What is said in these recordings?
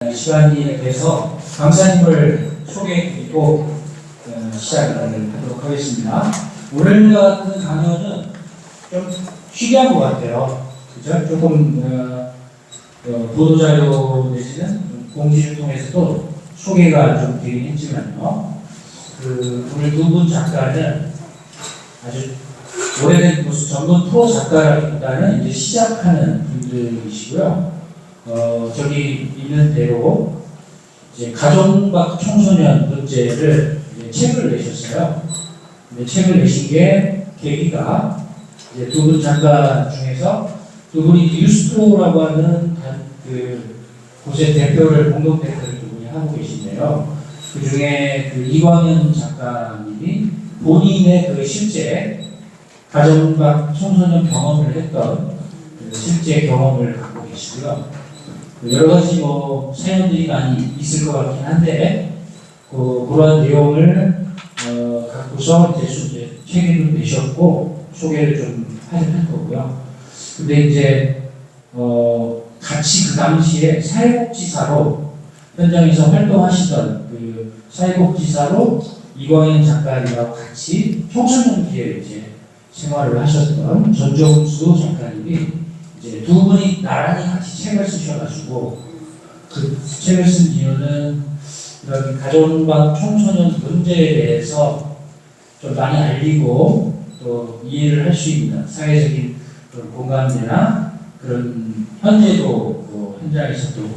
시간이 돼서 강사님을 소개해드리고 시작을 하도록 하겠습니다. 오늘 같은 강연은 좀 특이한 것 같아요. 그죠? 조금 보도자료 내지는 공지를 통해서도 소개가 좀 되긴 했지만요. 오늘 두 분 작가는 아주 오래된 무슨 전문 프로 작가라기보다는 이제 시작하는 분들이시고요. 저기 있는 대로 이제 가정박 청소년 문제를 이제 책을 내셨어요. 근데 책을 내신 게 계기가 이제 두 분 작가 중에서 두 분이 뉴스토라고 하는 곳의 대표를 공동 대표를 두 분이 하고 계신데요. 그 중에 이광현 작가님이 본인의 실제 가정박 청소년 경험을 했던 실제 경험을 갖고 계시고요. 여러 가지 사연들이 많이 있을 것 같긴 한데 그러한 내용을 갖고서 이제 책을 내셨고 소개를 좀 할 거고요. 근데 이제 같이 그 당시에 사회복지사로 현장에서 활동하시던 사회복지사로 이광현 작가님하고 같이 청소년기에 이제 생활을 하셨던 전정수 작가님이 이제 두 분이 나란히 같이 책을 쓰셔가지고 그 책을 쓴 이유는 이런 가정박 청소년 문제에 대해서 좀 많이 알리고 또 이해를 할 수 있는 사회적인 그런 공감대나 그런 현재도 현장에서도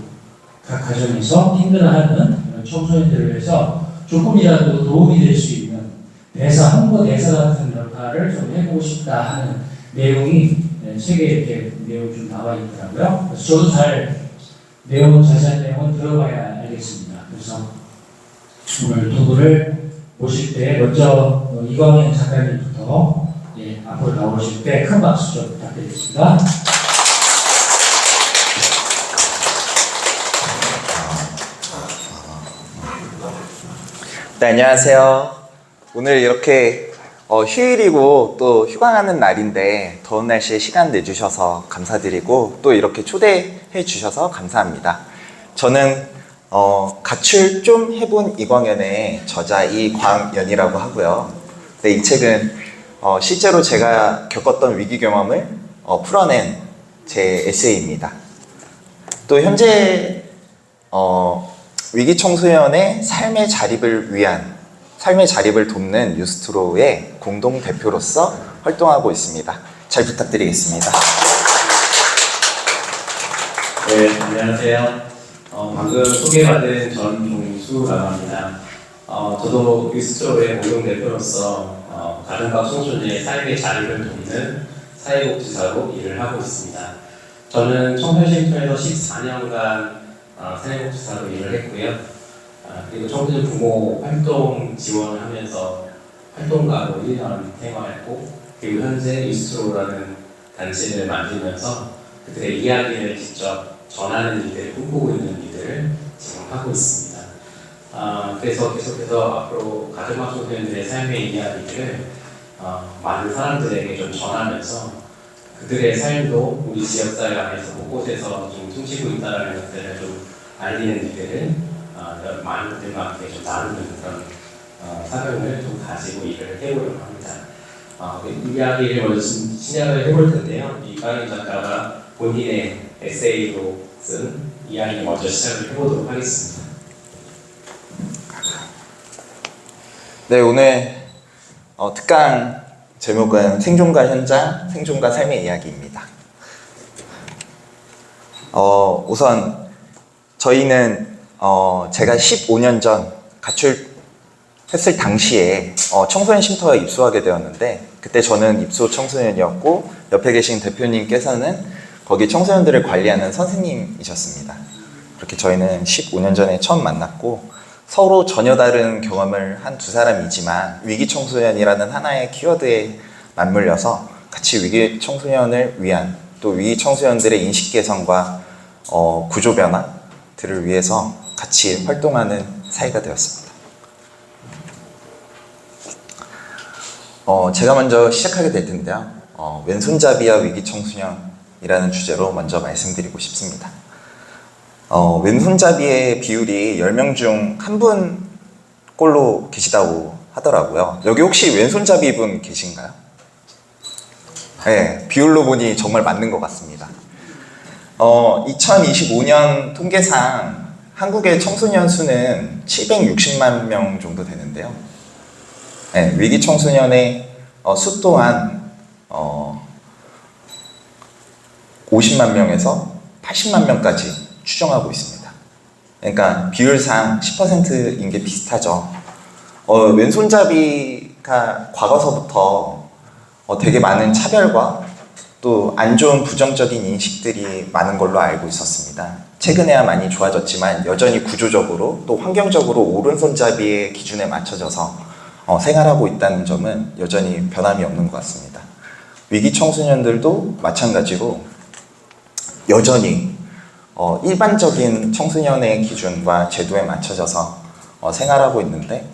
각 가정에서 힘들어하는 그런 청소년들을 위해서 조금이라도 도움이 될 수 있는 홍보 대사 같은 역할을 좀 해보고 싶다 하는 내용이 책에 이렇게 내용이 좀 나와 있더라고요. 그래서 저도 자세한 내용은 들어봐야 알겠습니다. 그래서 오늘 두 분을 모실 때 먼저 이광현 작가님부터 앞으로 나오실 때 큰 박수 좀 부탁드리겠습니다. 네, 안녕하세요. 오늘 이렇게 휴일이고 또 휴강하는 날인데 더운 날씨에 시간 내주셔서 감사드리고 또 이렇게 초대해 주셔서 감사합니다. 저는 가출 좀 해본 이광현의 저자 이광연이라고 하고요. 네, 이 책은 실제로 제가 겪었던 위기 경험을 풀어낸 제 에세이입니다. 또 현재 위기 청소년의 삶의 자립을 돕는 뉴스트로의 공동 대표로서 활동하고 있습니다. 잘 부탁드리겠습니다. 네, 안녕하세요. 방금 소개받은 전종수라고 합니다. 저도 뉴스트로의 공동 대표로서 가정박 청소년의 삶의 자립을 돕는 사회복지사로 일을 하고 있습니다. 저는 청소년쉼터에서 14년간 사회복지사로 일을 했고요. 그리고 청소년 부모 활동 지원을 하면서 활동가로 1년 생활했고, 그리고 현재 뉴스트로라는 단체를 만들면서 그들의 이야기를 직접 전하는 일들을 꿈꾸고 있는 일들을 지금 하고 있습니다. 그래서 계속해서 앞으로 가정박 청소년들의 삶의 이야기들을 많은 사람들에게 좀 전하면서 그들의 삶도 우리 지역사회 안에서 곳곳에서 좀 숨쉬고 있다는 것들을 좀 알리는 일들을 많은 분들과 함께 좀 나누는 그런 사명을 좀 가지고 일을 해보려고 합니다. 이야기를 먼저 시작을 해볼 텐데요. 이광현 작가가 본인의 에세이로 쓴 이야기를 먼저 시작을 해보도록 하겠습니다. 네, 오늘 특강 제목은 생존과 현장, 생존과 삶의 이야기입니다. 우선 저희는 제가 15년 전 가출했을 당시에 청소년 쉼터에 입소하게 되었는데, 그때 저는 입소 청소년이었고 옆에 계신 대표님께서는 거기 청소년들을 관리하는 선생님이셨습니다. 그렇게 저희는 15년 전에 처음 만났고 서로 전혀 다른 경험을 한 두 사람이지만 위기 청소년이라는 하나의 키워드에 맞물려서 같이 위기 청소년을 위한, 또 위기 청소년들의 인식 개선과 구조 변화들을 위해서 같이 활동하는 사이가 되었습니다. 제가 먼저 시작하게 될 텐데요. 왼손잡이와 위기 청소년이라는 주제로 먼저 말씀드리고 싶습니다. 왼손잡이의 비율이 10명 중 한 분 꼴로 계시다고 하더라고요. 여기 혹시 왼손잡이 분 계신가요? 네, 비율로 보니 정말 맞는 것 같습니다. 2025년 통계상 한국의 청소년 수는 760만 명 정도 되는데요. 네, 위기 청소년의 수 또한 50만 명에서 80만 명까지 추정하고 있습니다. 그러니까 비율상 10%인 게 비슷하죠. 왼손잡이가 과거서부터 되게 많은 차별과 또 안 좋은 부정적인 인식들이 많은 걸로 알고 있었습니다. 최근에야 많이 좋아졌지만 여전히 구조적으로 또 환경적으로 오른손잡이의 기준에 맞춰져서 생활하고 있다는 점은 여전히 변함이 없는 것 같습니다. 위기 청소년들도 마찬가지로 여전히 일반적인 청소년의 기준과 제도에 맞춰져서 생활하고 있는데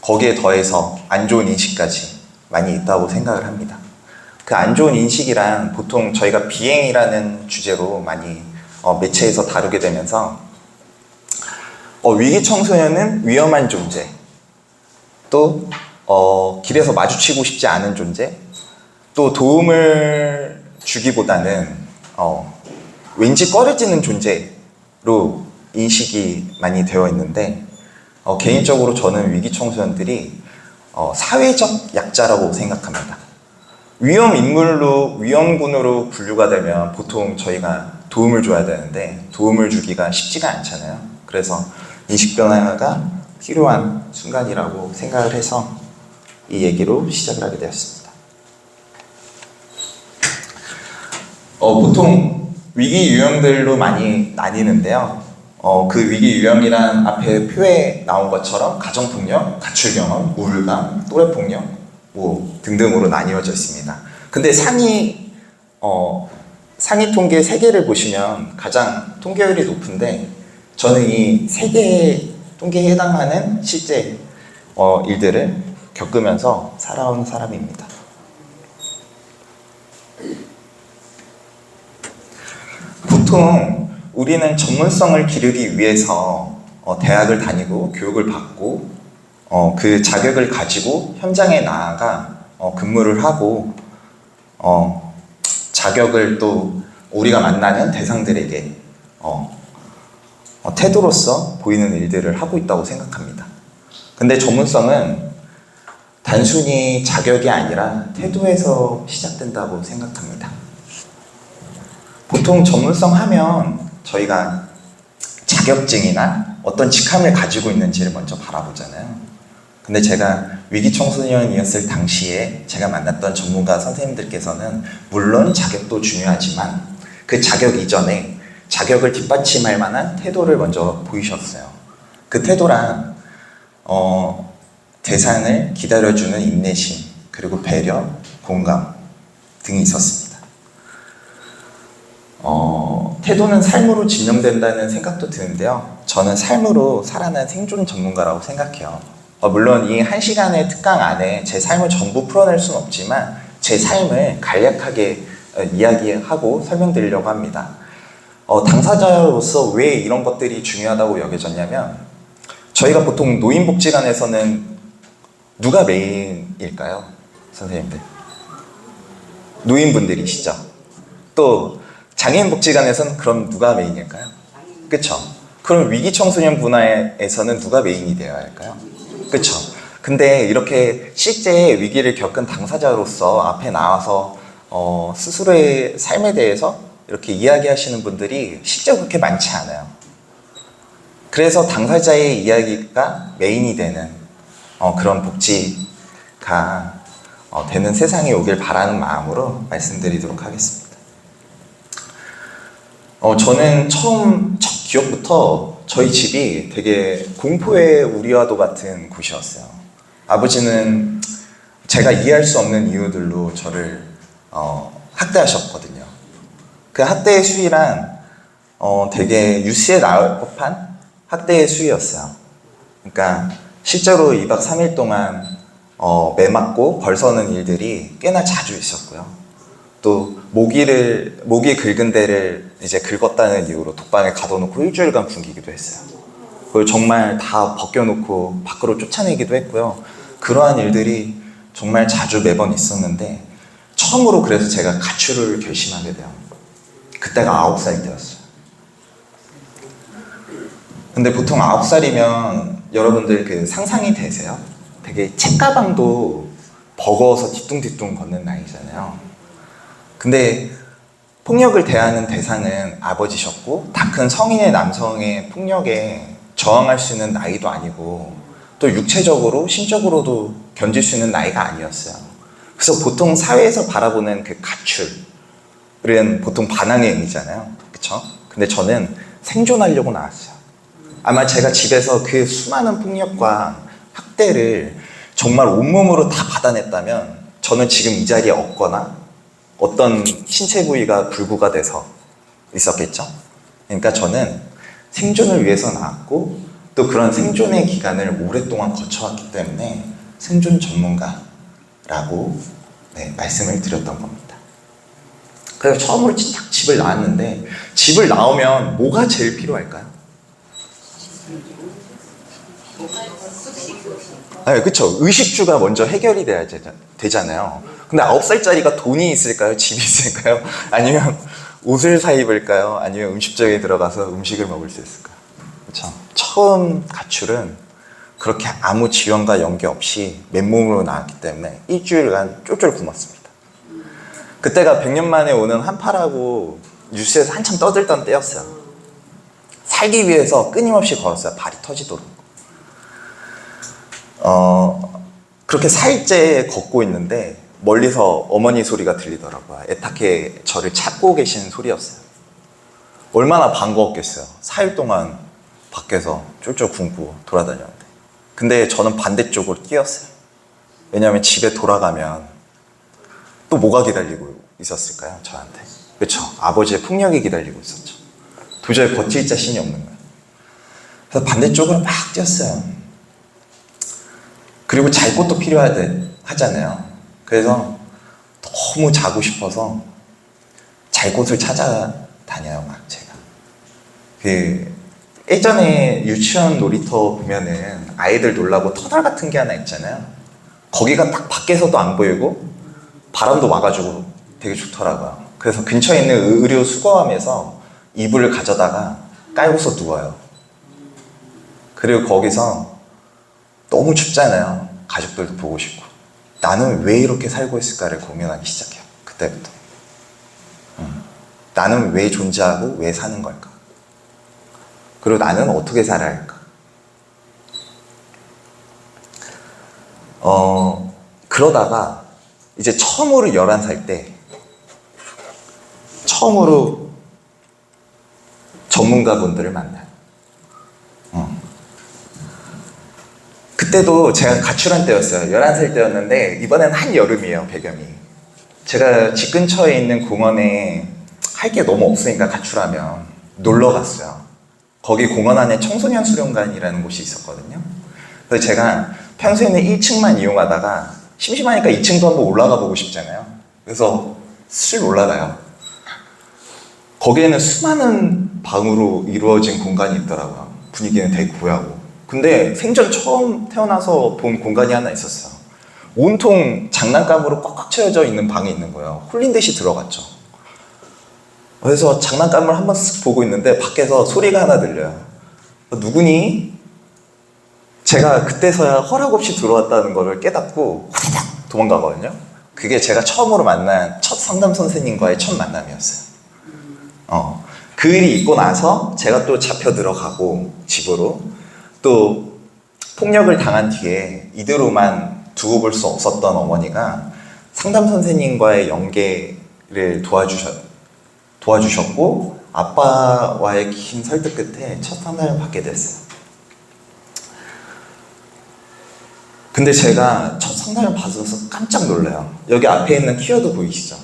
거기에 더해서 안 좋은 인식까지 많이 있다고 생각을 합니다. 그 안 좋은 인식이란 보통 저희가 비행이라는 주제로 많이 매체에서 다루게 되면서 위기 청소년은 위험한 존재, 또 길에서 마주치고 싶지 않은 존재, 또 도움을 주기보다는 왠지 꺼려지는 존재로 인식이 많이 되어 있는데 개인적으로 저는 위기 청소년들이 사회적 약자라고 생각합니다. 위험인물로, 위험군으로 분류가 되면 보통 저희가 도움을 줘야 되는데 도움을 주기가 쉽지가 않잖아요. 그래서 인식 변화가 필요한 순간이라고 생각을 해서 이 얘기로 시작을 하게 되었습니다. 보통 위기 유형들로 많이 나뉘는데요. 그 위기 유형이란 앞에 표에 나온 것처럼 가정폭력, 가출 경험, 우울감, 또래폭력 뭐 등등으로 나뉘어져 있습니다. 근데 상위 통계 3개를 보시면 가장 통계율이 높은데 저는 이 3개의 통계에 해당하는 실제 일들을 겪으면서 살아온 사람입니다. 보통 우리는 전문성을 기르기 위해서 대학을 다니고 교육을 받고 그 자격을 가지고 현장에 나아가 근무를 하고 자격을 또 우리가 만나는 대상들에게 태도로서 보이는 일들을 하고 있다고 생각합니다. 근데 전문성은 단순히 자격이 아니라 태도에서 시작된다고 생각합니다. 보통 전문성 하면 저희가 자격증이나 어떤 직함을 가지고 있는지를 먼저 바라보잖아요. 근데 제가 위기 청소년이었을 당시에 제가 만났던 전문가 선생님들께서는 물론 자격도 중요하지만 그 자격 이전에 자격을 뒷받침할 만한 태도를 먼저 보이셨어요. 그 태도란 대상을 기다려주는 인내심, 그리고 배려, 공감 등이 있었습니다. 태도는 삶으로 증명된다는 생각도 드는데요. 저는 삶으로 살아난 생존 전문가라고 생각해요. 물론 이 1시간의 특강 안에 제 삶을 전부 풀어낼 수는 없지만 제 삶을 간략하게 이야기하고 설명드리려고 합니다. 당사자로서 왜 이런 것들이 중요하다고 여겨졌냐면 저희가 보통 노인복지관에서는 누가 메인일까요? 선생님들. 노인분들이시죠. 또 장애인복지관에서는 그럼 누가 메인일까요? 그쵸? 그럼 위기청소년 분야에서는 누가 메인이 되어야 할까요? 그쵸? 근데 이렇게 실제 위기를 겪은 당사자로서 앞에 나와서 스스로의 삶에 대해서 이렇게 이야기하시는 분들이 실제로 그렇게 많지 않아요. 그래서 당사자의 이야기가 메인이 되는 그런 복지가 되는 세상이 오길 바라는 마음으로 말씀드리도록 하겠습니다. 저는 첫 기억부터 저희 집이 되게 공포의 우리와도 같은 곳이었어요. 아버지는 제가 이해할 수 없는 이유들로 저를 학대하셨거든요. 그 학대의 수위란 되게 뉴스에 나올 법한 학대의 수위였어요. 그러니까 실제로 2박 3일 동안 매 맞고 벌 서는 일들이 꽤나 자주 있었고요. 또 모기 긁은 데를 이제 긁었다는 이유로 독방에 가둬놓고 일주일간 굶기기도 했어요. 그걸 정말 다 벗겨놓고 밖으로 쫓아내기도 했고요. 그러한 일들이 정말 자주 매번 있었는데 처음으로 그래서 제가 가출을 결심하게 돼요. 그때가 9살 때였어요. 근데 보통 9살이면 여러분들 그 상상이 되세요? 되게 책가방도 버거워서 뒤뚱뒤뚱 걷는 나이잖아요. 근데 폭력을 대하는 대상은 아버지셨고 다 큰 성인의 남성의 폭력에 저항할 수 있는 나이도 아니고 또 육체적으로 심적으로도 견딜 수 있는 나이가 아니었어요. 그래서 보통 사회에서 바라보는 그 가출은 보통 반항의 의미잖아요. 그쵸? 근데 저는 생존하려고 나왔어요. 아마 제가 집에서 그 수많은 폭력과 학대를 정말 온몸으로 다 받아냈다면 저는 지금 이 자리에 없거나 어떤 신체 부위가 불구가 돼서 있었겠죠. 그러니까 저는 생존을 위해서 나왔고 또 그런 생존의 기간을 오랫동안 거쳐왔기 때문에 생존 전문가라고 말씀을 드렸던 겁니다. 그래서 처음으로 딱 집을 나왔는데 집을 나오면 뭐가 제일 필요할까요? 네, 그쵸. 의식주가 먼저 해결이 돼야 되잖아요. 근데 9살짜리가 돈이 있을까요? 집이 있을까요? 아니면 옷을 사 입을까요? 아니면 음식점에 들어가서 음식을 먹을 수 있을까요? 그쵸. 처음 가출은 그렇게 아무 지원과 연계 없이 맨몸으로 나왔기 때문에 일주일간 쫄쫄 굶었습니다. 그때가 100년 만에 오는 한파라고 뉴스에서 한참 떠들던 때였어요. 살기 위해서 끊임없이 걸었어요. 발이 터지도록. 그렇게 4일째 걷고 있는데 멀리서 어머니 소리가 들리더라고요. 애타게 저를 찾고 계신 소리였어요. 얼마나 반가웠겠어요. 4일 동안 밖에서 쫄쫄 굶고 돌아다녔는데. 근데 저는 반대쪽으로 뛰었어요. 왜냐하면 집에 돌아가면 또 뭐가 기다리고 있었을까요? 저한테. 그렇죠. 아버지의 폭력이 기다리고 있었죠. 도저히 버틸 자신이 없는 거예요. 그래서 반대쪽으로 막 뛰었어요. 그리고 잘 곳도 필요하잖아요. 그래서 너무 자고 싶어서 잘 곳을 찾아다녀요, 막 제가. 예전에 유치원 놀이터 보면은 아이들 놀라고 터널 같은 게 하나 있잖아요. 거기가 딱 밖에서도 안 보이고 바람도 와가지고 되게 좋더라고요. 그래서 근처에 있는 의료 수거함에서 이불을 가져다가 깔고서 누워요. 그리고 거기서 너무 춥잖아요. 가족들도 보고 싶고. 나는 왜 이렇게 살고 있을까를 고민하기 시작해요. 그때부터. 나는 왜 존재하고 왜 사는 걸까? 그리고 나는 어떻게 살아야 할까? 그러다가 이제 처음으로 11살 때 처음으로 전문가분들을 만나요. 그때도 제가 가출한 때였어요. 11살 때였는데 이번엔 한여름이에요, 배경이. 제가 집 근처에 있는 공원에 할 게 너무 없으니까 가출하면 놀러 갔어요. 거기 공원 안에 청소년 수련관이라는 곳이 있었거든요. 그래서 제가 평소에는 1층만 이용하다가 심심하니까 2층도 한번 올라가 보고 싶잖아요. 그래서 슬 올라가요. 거기에는 수많은 방으로 이루어진 공간이 있더라고요. 분위기는 되게 고요하고. 근데 생전 처음 태어나서 본 공간이 하나 있었어요. 온통 장난감으로 꽉꽉 채워져 있는 방이 있는 거예요. 홀린 듯이 들어갔죠. 그래서 장난감을 한번 쓱 보고 있는데 밖에서 소리가 하나 들려요. 누구니? 제가 그때서야 허락 없이 들어왔다는 걸 깨닫고 후다닥 도망가거든요. 그게 제가 처음으로 만난 첫 상담 선생님과의 첫 만남이었어요. 그 일이 있고 나서 제가 또 잡혀 들어가고 집으로 또 폭력을 당한 뒤에 이대로만 두고 볼 수 없었던 어머니가 상담 선생님과의 연계를 도와주셨고 아빠와의 긴 설득 끝에 첫 상담을 받게 됐어요. 근데 제가 첫 상담을 받아서 깜짝 놀라요. 여기 앞에 있는 키워드 보이시죠?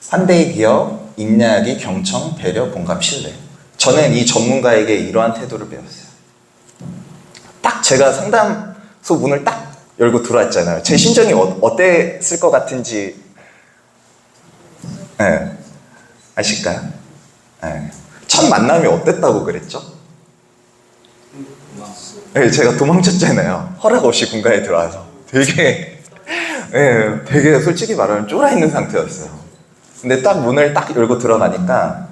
환대의 기여, 인내하기, 경청, 배려, 공감, 신뢰. 저는 이 전문가에게 이러한 태도를 배웠어요. 딱 제가 상담소 문을 딱 열고 들어왔잖아요. 제 심정이 어땠을 것 같은지 네. 아실까요? 네. 첫 만남이 어땠다고 그랬죠? 네, 제가 도망쳤잖아요. 허락 없이 공간에 들어와서. 되게 솔직히 말하면 쫄아 있는 상태였어요. 근데 딱 문을 딱 열고 들어가니까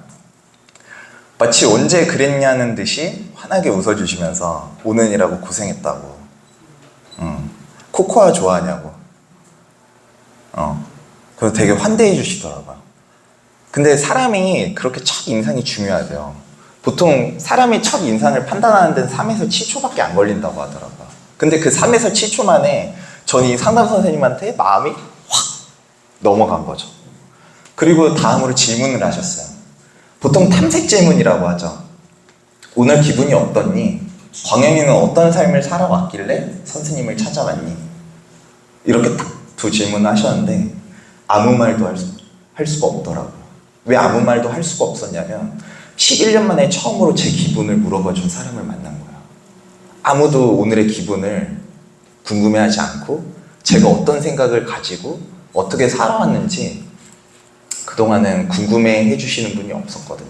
마치 언제 그랬냐는 듯이 환하게 웃어주시면서 오는이라고 고생했다고. 코코아 좋아하냐고. 그래서 되게 환대해 주시더라고요. 근데 사람이 그렇게 첫 인상이 중요하대요. 보통 사람이 첫 인상을 판단하는 데는 3에서 7초밖에 안 걸린다고 하더라고요. 근데 그 3에서 7초 만에 전 이 상담 선생님한테 마음이 확 넘어간 거죠. 그리고 다음으로 질문을 하셨어요. 보통 탐색 질문이라고 하죠. 오늘 기분이 어떻니? 광영이는 어떤 삶을 살아왔길래 선생님을 찾아왔니? 이렇게 딱 두 질문을 하셨는데 아무 말도 할 수가 없더라고요. 왜 아무 말도 할 수가 없었냐면 11년 만에 처음으로 제 기분을 물어봐 준 사람을 만난 거예요. 아무도 오늘의 기분을 궁금해하지 않고 제가 어떤 생각을 가지고 어떻게 살아왔는지 그동안은 궁금해해 주시는 분이 없었거든요.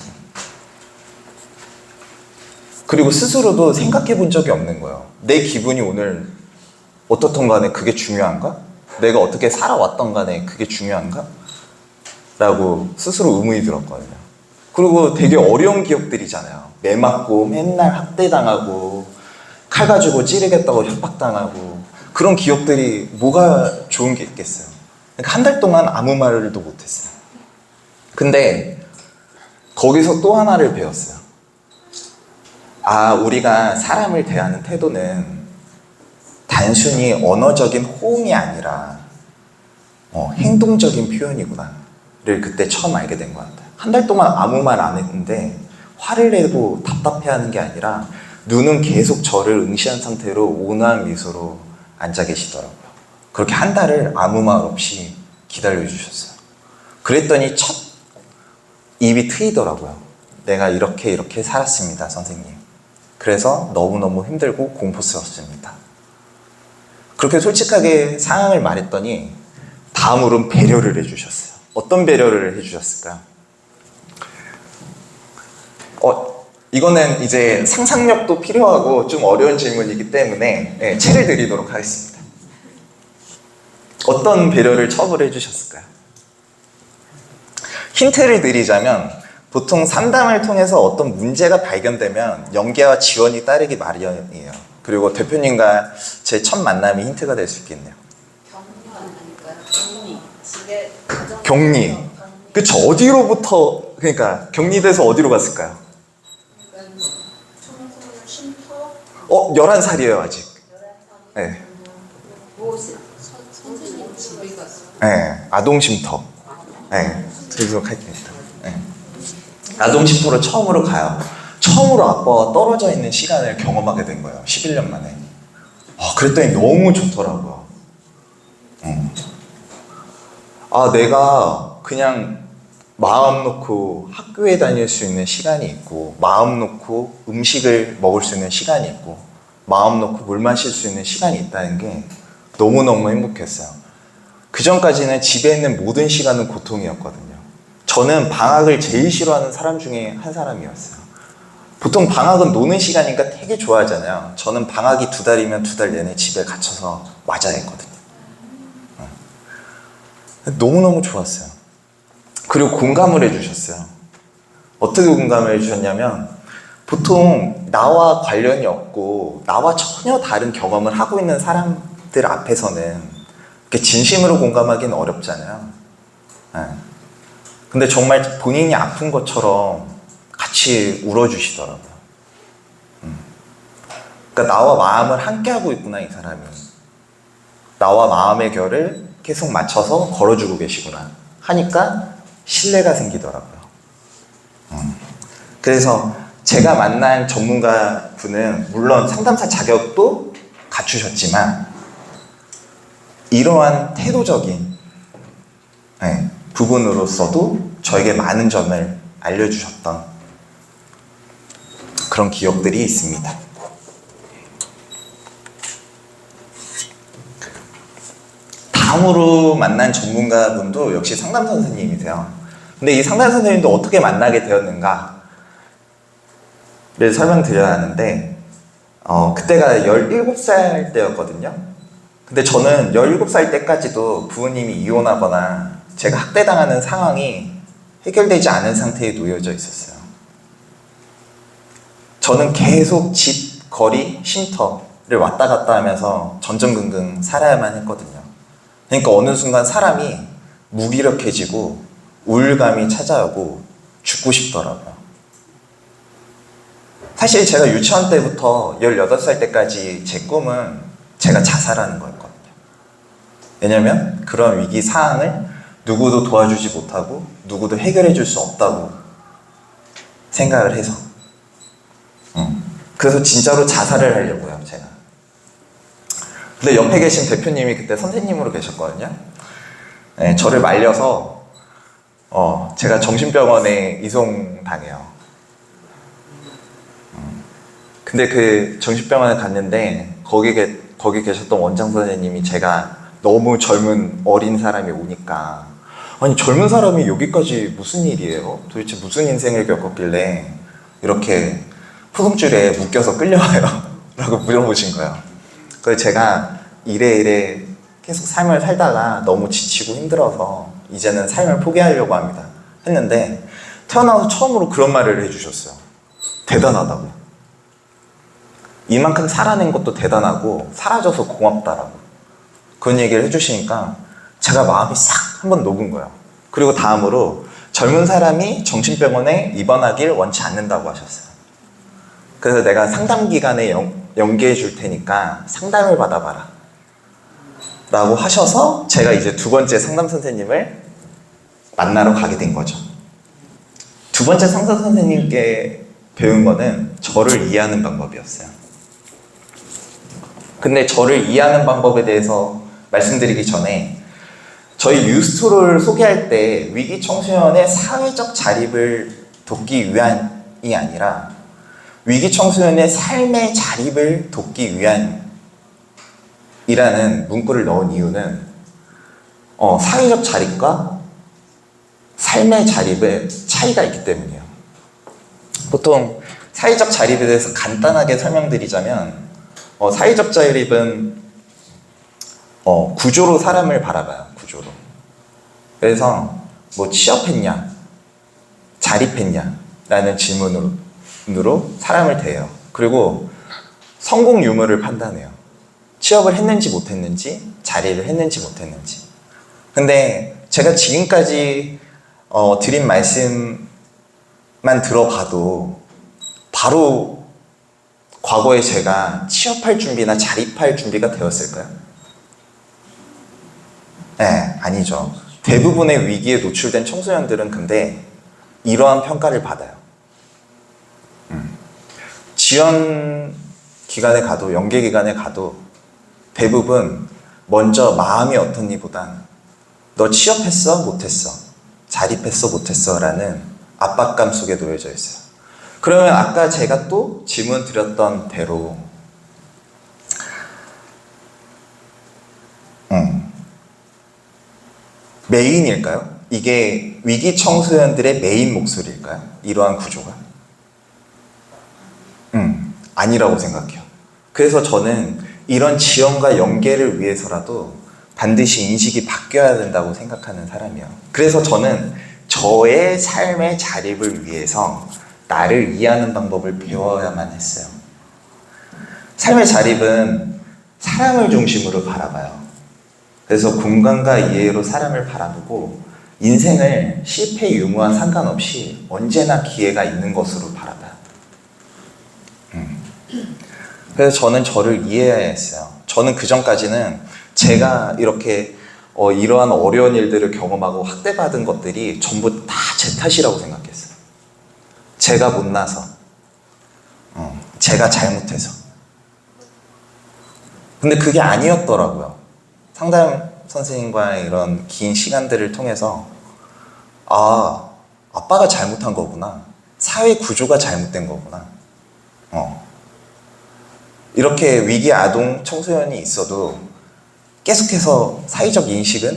그리고 스스로도 생각해 본 적이 없는 거예요. 내 기분이 오늘 어떻든 간에 그게 중요한가? 내가 어떻게 살아왔던 간에 그게 중요한가? 라고 스스로 의문이 들었거든요. 그리고 되게 어려운 기억들이잖아요. 매 맞고 맨날 학대당하고 칼 가지고 찌르겠다고 협박당하고 그런 기억들이 뭐가 좋은 게 있겠어요. 그러니까 한 달 동안 아무 말도 못했어요. 근데 거기서 또 하나를 배웠어요. 아, 우리가 사람을 대하는 태도는 단순히 언어적인 호응이 아니라 행동적인 표현이구나를 그때 처음 알게 된 것 같아요. 한 달 동안 아무 말 안 했는데 화를 내고 답답해하는 게 아니라 눈은 계속 저를 응시한 상태로 온화한 미소로 앉아 계시더라고요. 그렇게 한 달을 아무 말 없이 기다려주셨어요. 그랬더니 첫 입이 트이더라고요. 내가 이렇게 살았습니다, 선생님. 그래서 너무너무 힘들고 공포스럽습니다. 그렇게 솔직하게 상황을 말했더니 다음으로는 배려를 해주셨어요. 어떤 배려를 해주셨을까요? 이거는 이제 상상력도 필요하고 좀 어려운 질문이기 때문에 채를 드리도록 하겠습니다. 어떤 배려를 처음으로 해주셨을까요? 힌트를 드리자면 보통 상담을 통해서 어떤 문제가 발견되면 연계와 지원이 따르기 마련이에요. 그리고 대표님과 제 첫 만남이 힌트가 될 수 있겠네요. 격리. 그쵸. 어디로부터, 그러니까 격리돼서 어디로 갔을까요? 11살이에요, 아직. 네. 네, 아동쉼터. 네, 드리도록 할게요. 네. 아동쉼터로 처음으로 가요. 처음으로 아빠와 떨어져 있는 시간을 경험하게 된 거예요. 11년 만에. 그랬더니 너무 좋더라고요. 내가 그냥 마음 놓고 학교에 다닐 수 있는 시간이 있고, 마음 놓고 음식을 먹을 수 있는 시간이 있고, 마음 놓고 물 마실 수 있는 시간이 있다는 게 너무너무 행복했어요. 그 전까지는 집에 있는 모든 시간은 고통이었거든요. 저는 방학을 제일 싫어하는 사람 중에 한 사람이었어요. 보통 방학은 노는 시간이니까 되게 좋아하잖아요. 저는 방학이 2달이면 2달 내내 집에 갇혀서 맞아야 했거든요. 너무너무 좋았어요. 그리고 공감을 해주셨어요. 어떻게 공감을 해주셨냐면 보통 나와 관련이 없고 나와 전혀 다른 경험을 하고 있는 사람들 앞에서는 진심으로 공감하기는 어렵잖아요. 근데 정말 본인이 아픈 것처럼 같이 울어주시더라고요. 그러니까 나와 마음을 함께하고 있구나, 이 사람이. 나와 마음의 결을 계속 맞춰서 걸어주고 계시구나 하니까 신뢰가 생기더라고요. 그래서 제가 만난 전문가 분은 물론 상담사 자격도 갖추셨지만 이러한 태도적인 부분으로서도 저에게 많은 점을 알려주셨던 그런 기억들이 있습니다. 다음으로 만난 전문가분도 역시 상담 선생님이세요. 근데 이 상담 선생님도 어떻게 만나게 되었는가를 설명드려야 하는데, 그때가 17살 때였거든요. 근데 저는 17살 때까지도 부모님이 이혼하거나 제가 학대당하는 상황이 해결되지 않은 상태에 놓여져 있었어요. 저는 계속 집, 거리, 쉼터를 왔다 갔다 하면서 전전긍긍 살아야만 했거든요. 그러니까 어느 순간 사람이 무기력해지고 우울감이 찾아오고 죽고 싶더라고요. 사실 제가 유치원 때부터 18살 때까지 제 꿈은 제가 자살하는 거였거든요. 왜냐면 그런 위기 사항을 누구도 도와주지 못하고 누구도 해결해 줄 수 없다고 생각을 해서. 그래서 진짜로 자살을 하려고요, 제가. 근데 옆에 계신 대표님이 그때 선생님으로 계셨거든요. 네, 저를 말려서 제가 정신병원에 이송당해요. 근데 그 정신병원에 갔는데 거기 계셨던 원장 선생님이 제가 너무 젊은 어린 사람이 오니까, 아니 젊은 사람이 여기까지 무슨 일이에요? 도대체 무슨 인생을 겪었길래 이렇게 포동줄에 묶여서 끌려와요? 라고 물어보신 거예요. 그래서 제가 이래 계속 삶을 살다가 너무 지치고 힘들어서 이제는 삶을 포기하려고 합니다 했는데, 태어나서 처음으로 그런 말을 해주셨어요. 대단하다고. 이만큼 살아낸 것도 대단하고 사라져서 고맙다라고 그런 얘기를 해주시니까 제가 마음이 싹 한번 녹은 거예요. 그리고 다음으로 젊은 사람이 정신병원에 입원하길 원치 않는다고 하셨어요. 그래서 내가 상담기관에 연계해 줄 테니까 상담을 받아봐라 라고 하셔서 제가 이제 두 번째 상담 선생님을 만나러 가게 된 거죠. 두 번째 상담 선생님께 배운 거는 저를 이해하는 방법이었어요. 근데 저를 이해하는 방법에 대해서 말씀드리기 전에, 저희 뉴스토를 소개할 때 위기 청소년의 사회적 자립을 돕기 위함이 아니라 위기 청소년의 삶의 자립을 돕기 위함이라는 문구를 넣은 이유는 사회적 자립과 삶의 자립의 차이가 있기 때문이에요. 보통 사회적 자립에 대해서 간단하게 설명드리자면, 사회적 자립은 구조로 사람을 바라봐요. 구조로. 그래서 뭐 취업했냐, 자립했냐 라는 질문으로 사람을 대해요. 그리고 성공 유무를 판단해요. 취업을 했는지 못했는지, 자립을 했는지 못했는지. 근데 제가 지금까지 드린 말씀만 들어봐도 바로 과거에 제가 취업할 준비나 자립할 준비가 되었을까요? 네, 아니죠. 대부분의 위기에 노출된 청소년들은 근데 이러한 평가를 받아요. 지원 기관에 가도, 연계 기관에 가도 대부분 먼저 마음이 어떻니보단 너 취업했어? 못했어? 자립했어? 못했어? 라는 압박감 속에 놓여져 있어요. 그러면 아까 제가 또 질문 드렸던 대로 메인일까요? 이게 위기 청소년들의 메인 목소리일까요? 이러한 구조가? 아니라고 생각해요. 그래서 저는 이런 지원과 연계를 위해서라도 반드시 인식이 바뀌어야 된다고 생각하는 사람이에요. 그래서 저는 저의 삶의 자립을 위해서 나를 이해하는 방법을 배워야만 했어요. 삶의 자립은 사람을 중심으로 바라봐요. 그래서 공간과 이해로 사람을 바라보고 인생을 실패 유무와 상관없이 언제나 기회가 있는 것으로 바라봐요. 그래서 저는 저를 이해해야 했어요. 저는 그전까지는 제가 이렇게 이러한 어려운 일들을 경험하고 학대받은 것들이 전부 다 제 탓이라고 생각했어요. 제가 못나서, 제가 잘못해서. 근데 그게 아니었더라고요. 상담 선생님과의 이런 긴 시간들을 통해서 아빠가 잘못한 거구나. 사회 구조가 잘못된 거구나. 이렇게 위기 아동 청소년이 있어도 계속해서 사회적 인식이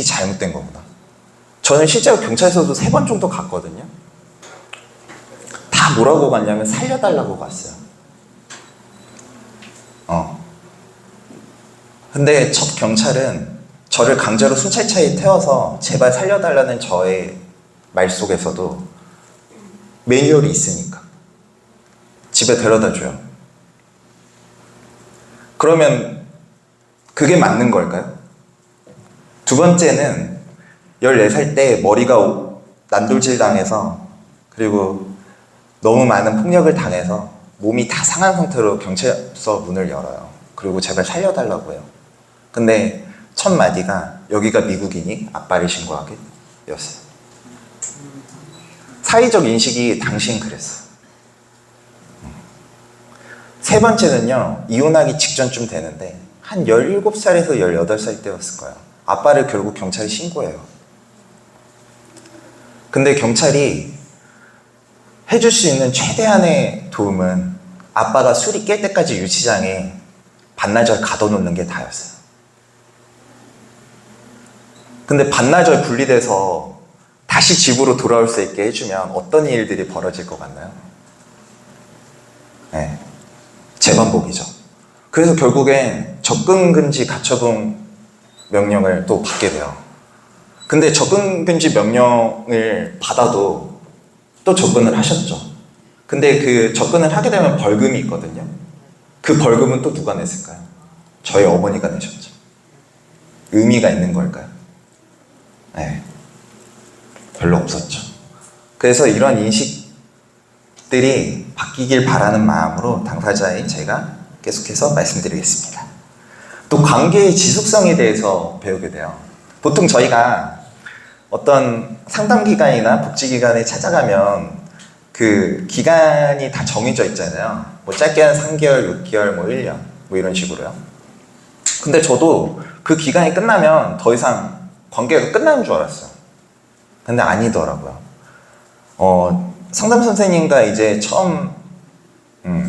잘못된 거구나. 저는 실제로 경찰서도 3번 정도 갔거든요. 다 뭐라고 갔냐면 살려달라고 갔어요. 근데 첫 경찰은 저를 강제로 순찰차에 태워서 제발 살려달라는 저의 말 속에서도 매뉴얼이 있으니까 집에 데려다 줘요. 그러면 그게 맞는 걸까요? 두 번째는 14살 때 머리가 난돌질 당해서 그리고 너무 많은 폭력을 당해서 몸이 다 상한 상태로 경찰서 문을 열어요. 그리고 제발 살려달라고 해요. 근데 첫 마디가 여기가 미국이니 아빠를 신고하게 였어요. 사회적 인식이 당시엔 그랬어요. 세 번째는요, 이혼하기 직전쯤 되는데 한 17살에서 18살 때였을 거예요. 아빠를 결국 경찰에 신고해요. 근데 경찰이 해줄 수 있는 최대한의 도움은 아빠가 술이 깰 때까지 유치장에 반나절 가둬놓는 게 다였어요. 근데 반나절 분리돼서 다시 집으로 돌아올 수 있게 해주면 어떤 일들이 벌어질 것 같나요? 네, 재반복이죠. 그래서 결국엔 접근금지 가처분 명령을 또 받게 돼요. 근데 접근금지 명령을 받아도 또 접근을 하셨죠. 근데 그 접근을 하게 되면 벌금이 있거든요. 그 벌금은 또 누가 냈을까요? 저희 어머니가 내셨죠. 의미가 있는 걸까요? 네, 별로 없었죠. 그래서 이런 인식들이 바뀌길 바라는 마음으로 당사자인 제가 계속해서 말씀드리겠습니다. 또 관계의 지속성에 대해서 배우게 돼요. 보통 저희가 어떤 상담기관이나 복지기관에 찾아가면 그 기간이 다 정해져 있잖아요. 뭐 짧게 한 3개월, 6개월, 뭐 1년 뭐 이런 식으로요. 근데 저도 그 기간이 끝나면 더 이상 관계가 끝나는 줄 알았어요. 근데 아니더라고요. 상담 선생님과 이제 처음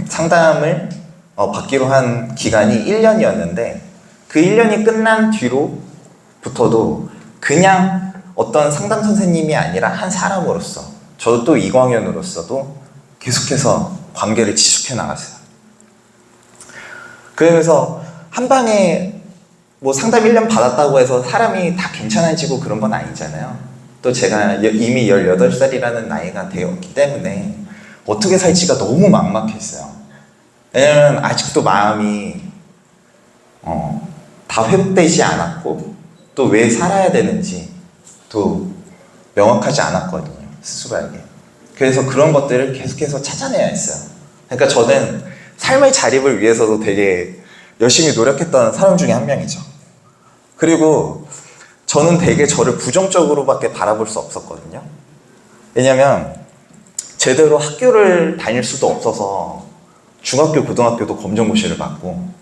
상담을 받기로 한 기간이 1년이었는데 그 1년이 끝난 뒤로부터도 그냥 어떤 상담 선생님이 아니라 한 사람으로서 저도 이광현으로서도 계속해서 관계를 지속해 나갔어요. 그러면서 한 방에 뭐 상담 1년 받았다고 해서 사람이 다 괜찮아지고 그런 건 아니잖아요. 또 제가 이미 18살이라는 나이가 되었기 때문에 어떻게 살지가 너무 막막했어요. 왜냐면 아직도 마음이 다 회복되지 않았고 또 왜 살아야 되는지 또 명확하지 않았거든요. 스스로에게. 그래서 그런 것들을 계속해서 찾아내야 했어요. 그러니까 저는 삶의 자립을 위해서도 되게 열심히 노력했던 사람 중에 한 명이죠. 그리고 저는 되게 저를 부정적으로밖에 바라볼 수 없었거든요. 왜냐면 제대로 학교를 다닐 수도 없어서 중학교, 고등학교도 검정고시를 받고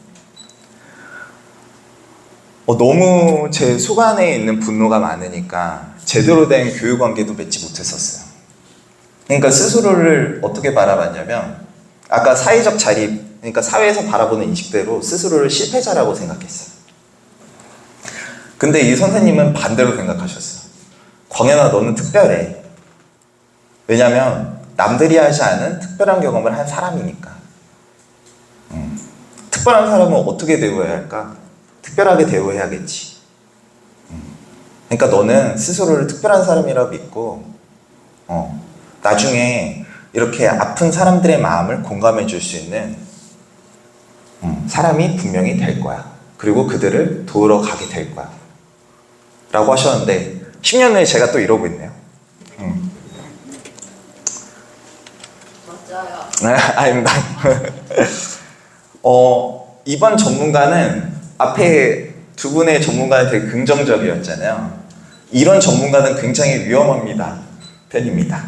너무 제 속 안에 있는 분노가 많으니까 제대로 된 교육관계도 맺지 못했었어요. 그러니까 스스로를 어떻게 바라봤냐면 아까 사회적 자립, 그러니까 사회에서 바라보는 인식대로 스스로를 실패자라고 생각했어요. 근데 이 선생님은 반대로 생각하셨어요. 광현아, 너는 특별해. 왜냐면 남들이 하지 않은 특별한 경험을 한 사람이니까. 특별한 사람은 어떻게 대우해야 할까? 특별하게 대우해야겠지. 그러니까 너는 스스로를 특별한 사람이라고 믿고 나중에 이렇게 아픈 사람들의 마음을 공감해 줄 수 있는 사람이 분명히 될 거야. 그리고 그들을 도우러 가게 될 거야. 라고 하셨는데 10년 후에 제가 또 이러고 있네요. 맞아요. 아닙니다. 이번 전문가는 앞에 두 분의 전문가는 되게 긍정적이었잖아요. 이런 전문가는 굉장히 위험합니다. 편입니다.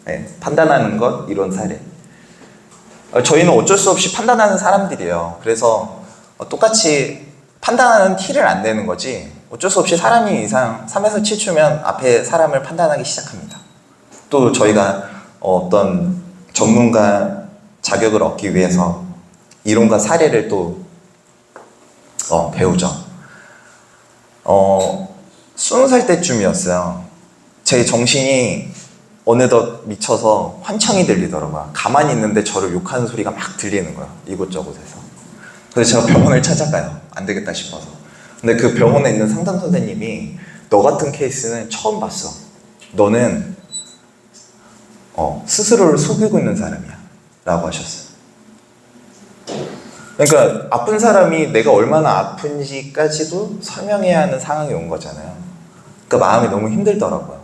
네, 판단하는 것, 이론 사례. 저희는 어쩔 수 없이 판단하는 사람들이에요. 그래서 똑같이 판단하는 티를 안 내는 거지 어쩔 수 없이 사람이 이상 3에서 7초면 앞에 사람을 판단하기 시작합니다. 또 저희가 어떤 전문가 자격을 얻기 위해서 이론과 사례를 또 배우죠. 20살 때쯤이었어요. 제 정신이 어느덧 미쳐서 환청이 들리더라고요. 가만히 있는데 저를 욕하는 소리가 막 들리는 거예요. 이곳저곳에서. 그래서 제가 병원을 찾아가요. 안 되겠다 싶어서. 근데 그 병원에 있는 상담 선생님이 너 같은 케이스는 처음 봤어. 너는 스스로를 속이고 있는 사람이야 라고 하셨어요. 그러니까 아픈 사람이 내가 얼마나 아픈지까지도 설명해야 하는 상황이 온 거잖아요. 그러니까 마음이 너무 힘들더라고요.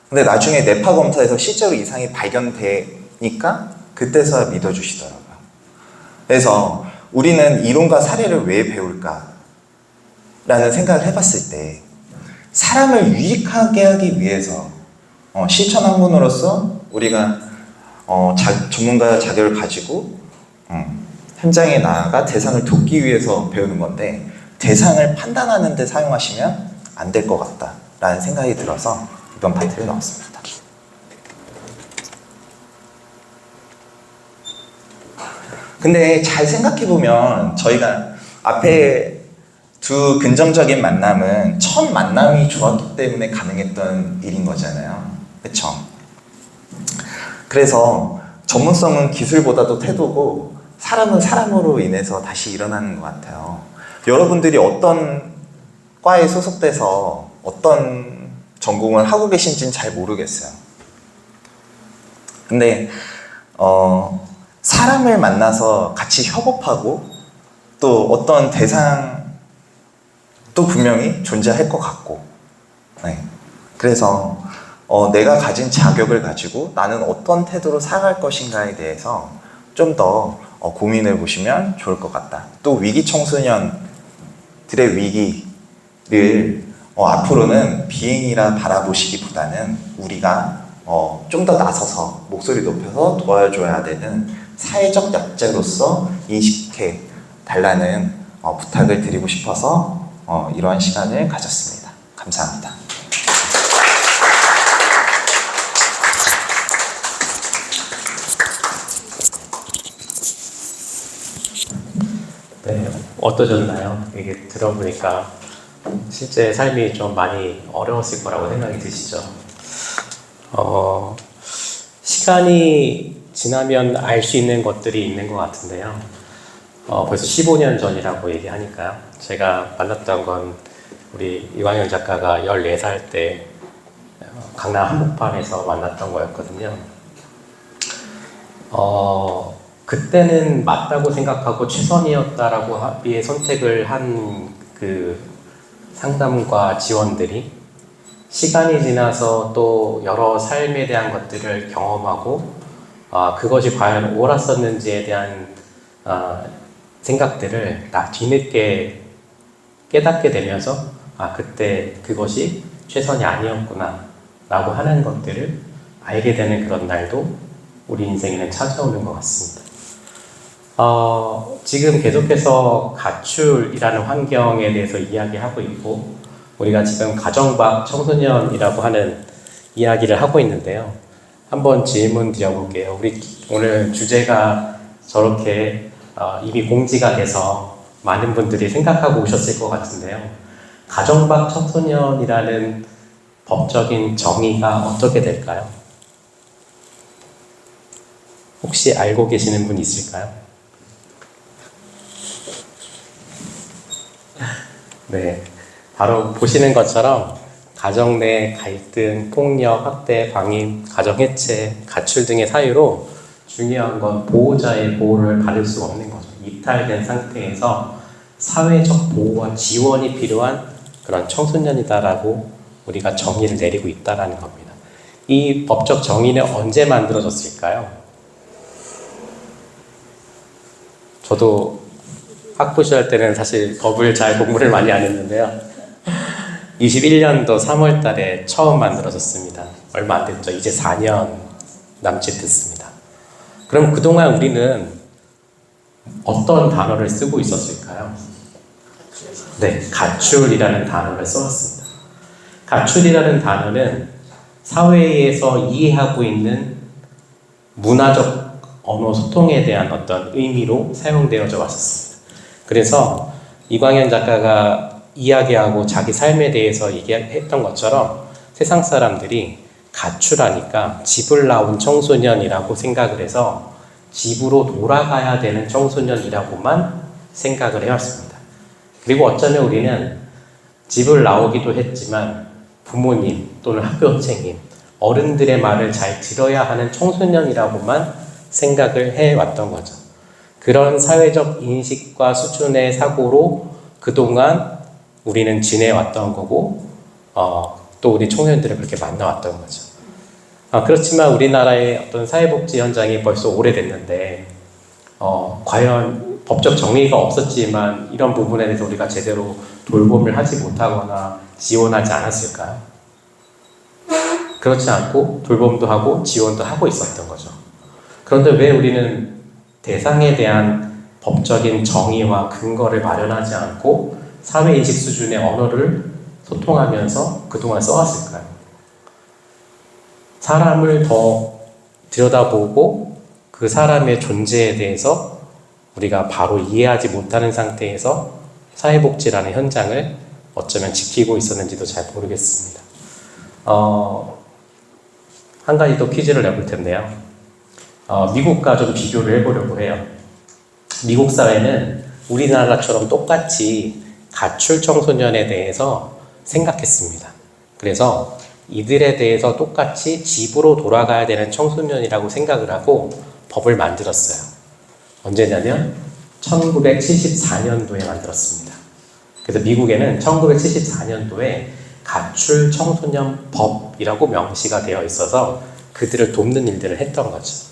근데 나중에 뇌파 검사에서 실제로 이상이 발견되니까 그때서야 믿어주시더라고요. 그래서 우리는 이론과 사례를 왜 배울까? 라는 생각을 해봤을 때 사람을 유익하게 하기 위해서 실천학문으로서 우리가 전문가 자격을 가지고 현장에 나아가 대상을 돕기 위해서 배우는 건데 대상을 판단하는 데 사용하시면 안 될 것 같다라는 생각이 들어서 이번 파트를 넣었습니다. 근데 잘 생각해보면 저희가 앞에 두 긍정적인 만남은 첫 만남이 좋았기 때문에 가능했던 일인 거잖아요. 그쵸? 그래서 전문성은 기술보다도 태도고 사람은 사람으로 인해서 다시 일어나는 것 같아요. 여러분들이 어떤 과에 소속돼서 어떤 전공을 하고 계신지는 잘 모르겠어요. 근데 사람을 만나서 같이 협업하고 또 어떤 대상도 분명히 존재할 것 같고, 네. 그래서 내가 가진 자격을 가지고 나는 어떤 태도로 살아갈 것인가에 대해서 좀 더 고민해 보시면 좋을 것 같다. 또 위기 청소년들의 위기를 앞으로는 비행이라 바라보시기보다는 우리가 좀 더 나서서 목소리 높여서 도와줘야 되는 사회적 약자로서 인식해 달라는 부탁을 드리고 싶어서 이러한 시간을 가졌습니다. 감사합니다. 네, 어떠셨나요? 이게 들어보니까 실제 삶이 좀 많이 어려웠을 거라고 생각이 드시죠? 시간이 지나면 알 수 있는 것들이 있는 것 같은데요. 벌써 15년 전이라고 얘기하니까요. 제가 만났던 건 우리 이광현 작가가 14살 때 강남 한복판에서 만났던 거였거든요. 그때는 맞다고 생각하고 최선이었다라고 합의의 선택을 한 그 상담과 지원들이 시간이 지나서 또 여러 삶에 대한 것들을 경험하고 그것이 과연 옳았었는지에 대한 생각들을 뒤늦게 깨닫게 되면서 그때 그것이 최선이 아니었구나 라고 하는 것들을 알게 되는 그런 날도 우리 인생에는 찾아오는 것 같습니다. 지금 계속해서 가출이라는 환경에 대해서 이야기하고 있고 우리가 지금 가정박 청소년이라고 하는 이야기를 하고 있는데요. 한번 질문 드려볼게요. 우리 오늘 주제가 저렇게 이미 공지가 돼서 많은 분들이 생각하고 오셨을 것 같은데요. 가정박 청소년이라는 법적인 정의가 어떻게 될까요? 혹시 알고 계시는 분 있을까요? 네, 바로 보시는 것처럼 가정 내 갈등, 폭력, 학대, 방임, 가정 해체, 가출 등의 사유로 중요한 건 보호자의 보호를 받을 수 없는 거죠. 이탈된 상태에서 사회적 보호와 지원이 필요한 그런 청소년이다라고 우리가 정의를 내리고 있다라는 겁니다. 이 법적 정의는 언제 만들어졌을까요? 저도 학부 시절 때는 사실 법을 잘 공부를 많이 안 했는데요. 21년도 3월 달에 처음 만들어졌습니다. 얼마 안 됐죠. 이제 4년 남짓 됐습니다. 그럼 그동안 우리는 어떤 단어를 쓰고 있었을까요? 네, 가출이라는 단어를 써왔습니다. 가출이라는 단어는 사회에서 이해하고 있는 문화적 언어 소통에 대한 어떤 의미로 사용되어져 왔었습니다. 그래서 이광현 작가가 이야기하고 자기 삶에 대해서 얘기했던 것처럼 세상 사람들이 가출하니까 집을 나온 청소년이라고 생각을 해서 집으로 돌아가야 되는 청소년이라고만 생각을 해왔습니다. 그리고 어쩌면 우리는 집을 나오기도 했지만 부모님 또는 학교 선생님, 어른들의 말을 잘 들어야 하는 청소년이라고만 생각을 해왔던 거죠. 그런 사회적 인식과 수준의 사고로 그동안 우리는 지내왔던 거고 또 우리 청소년들을 그렇게 만나왔던 거죠. 그렇지만 우리나라의 어떤 사회복지 현장이 벌써 오래됐는데 과연 법적 정의가 없었지만 이런 부분에 대해서 우리가 제대로 돌봄을 하지 못하거나 지원하지 않았을까요? 그렇지 않고 돌봄도 하고 지원도 하고 있었던 거죠. 그런데 왜 우리는 대상에 대한 법적인 정의와 근거를 마련하지 않고 사회인식 수준의 언어를 소통하면서 그동안 써왔을까요? 사람을 더 들여다보고 그 사람의 존재에 대해서 우리가 바로 이해하지 못하는 상태에서 사회복지라는 현장을 어쩌면 지키고 있었는지도 잘 모르겠습니다. 한 가지 또 퀴즈를 내볼 텐데요. 미국과 좀 비교를 해보려고 해요. 미국 사회는 우리나라처럼 똑같이 가출 청소년에 대해서 생각했습니다. 그래서 이들에 대해서 똑같이 집으로 돌아가야 되는 청소년이라고 생각을 하고 법을 만들었어요. 언제냐면 1974년도에 만들었습니다. 그래서 미국에는 1974년도에 가출 청소년 법이라고 명시가 되어 있어서 그들을 돕는 일들을 했던 거죠.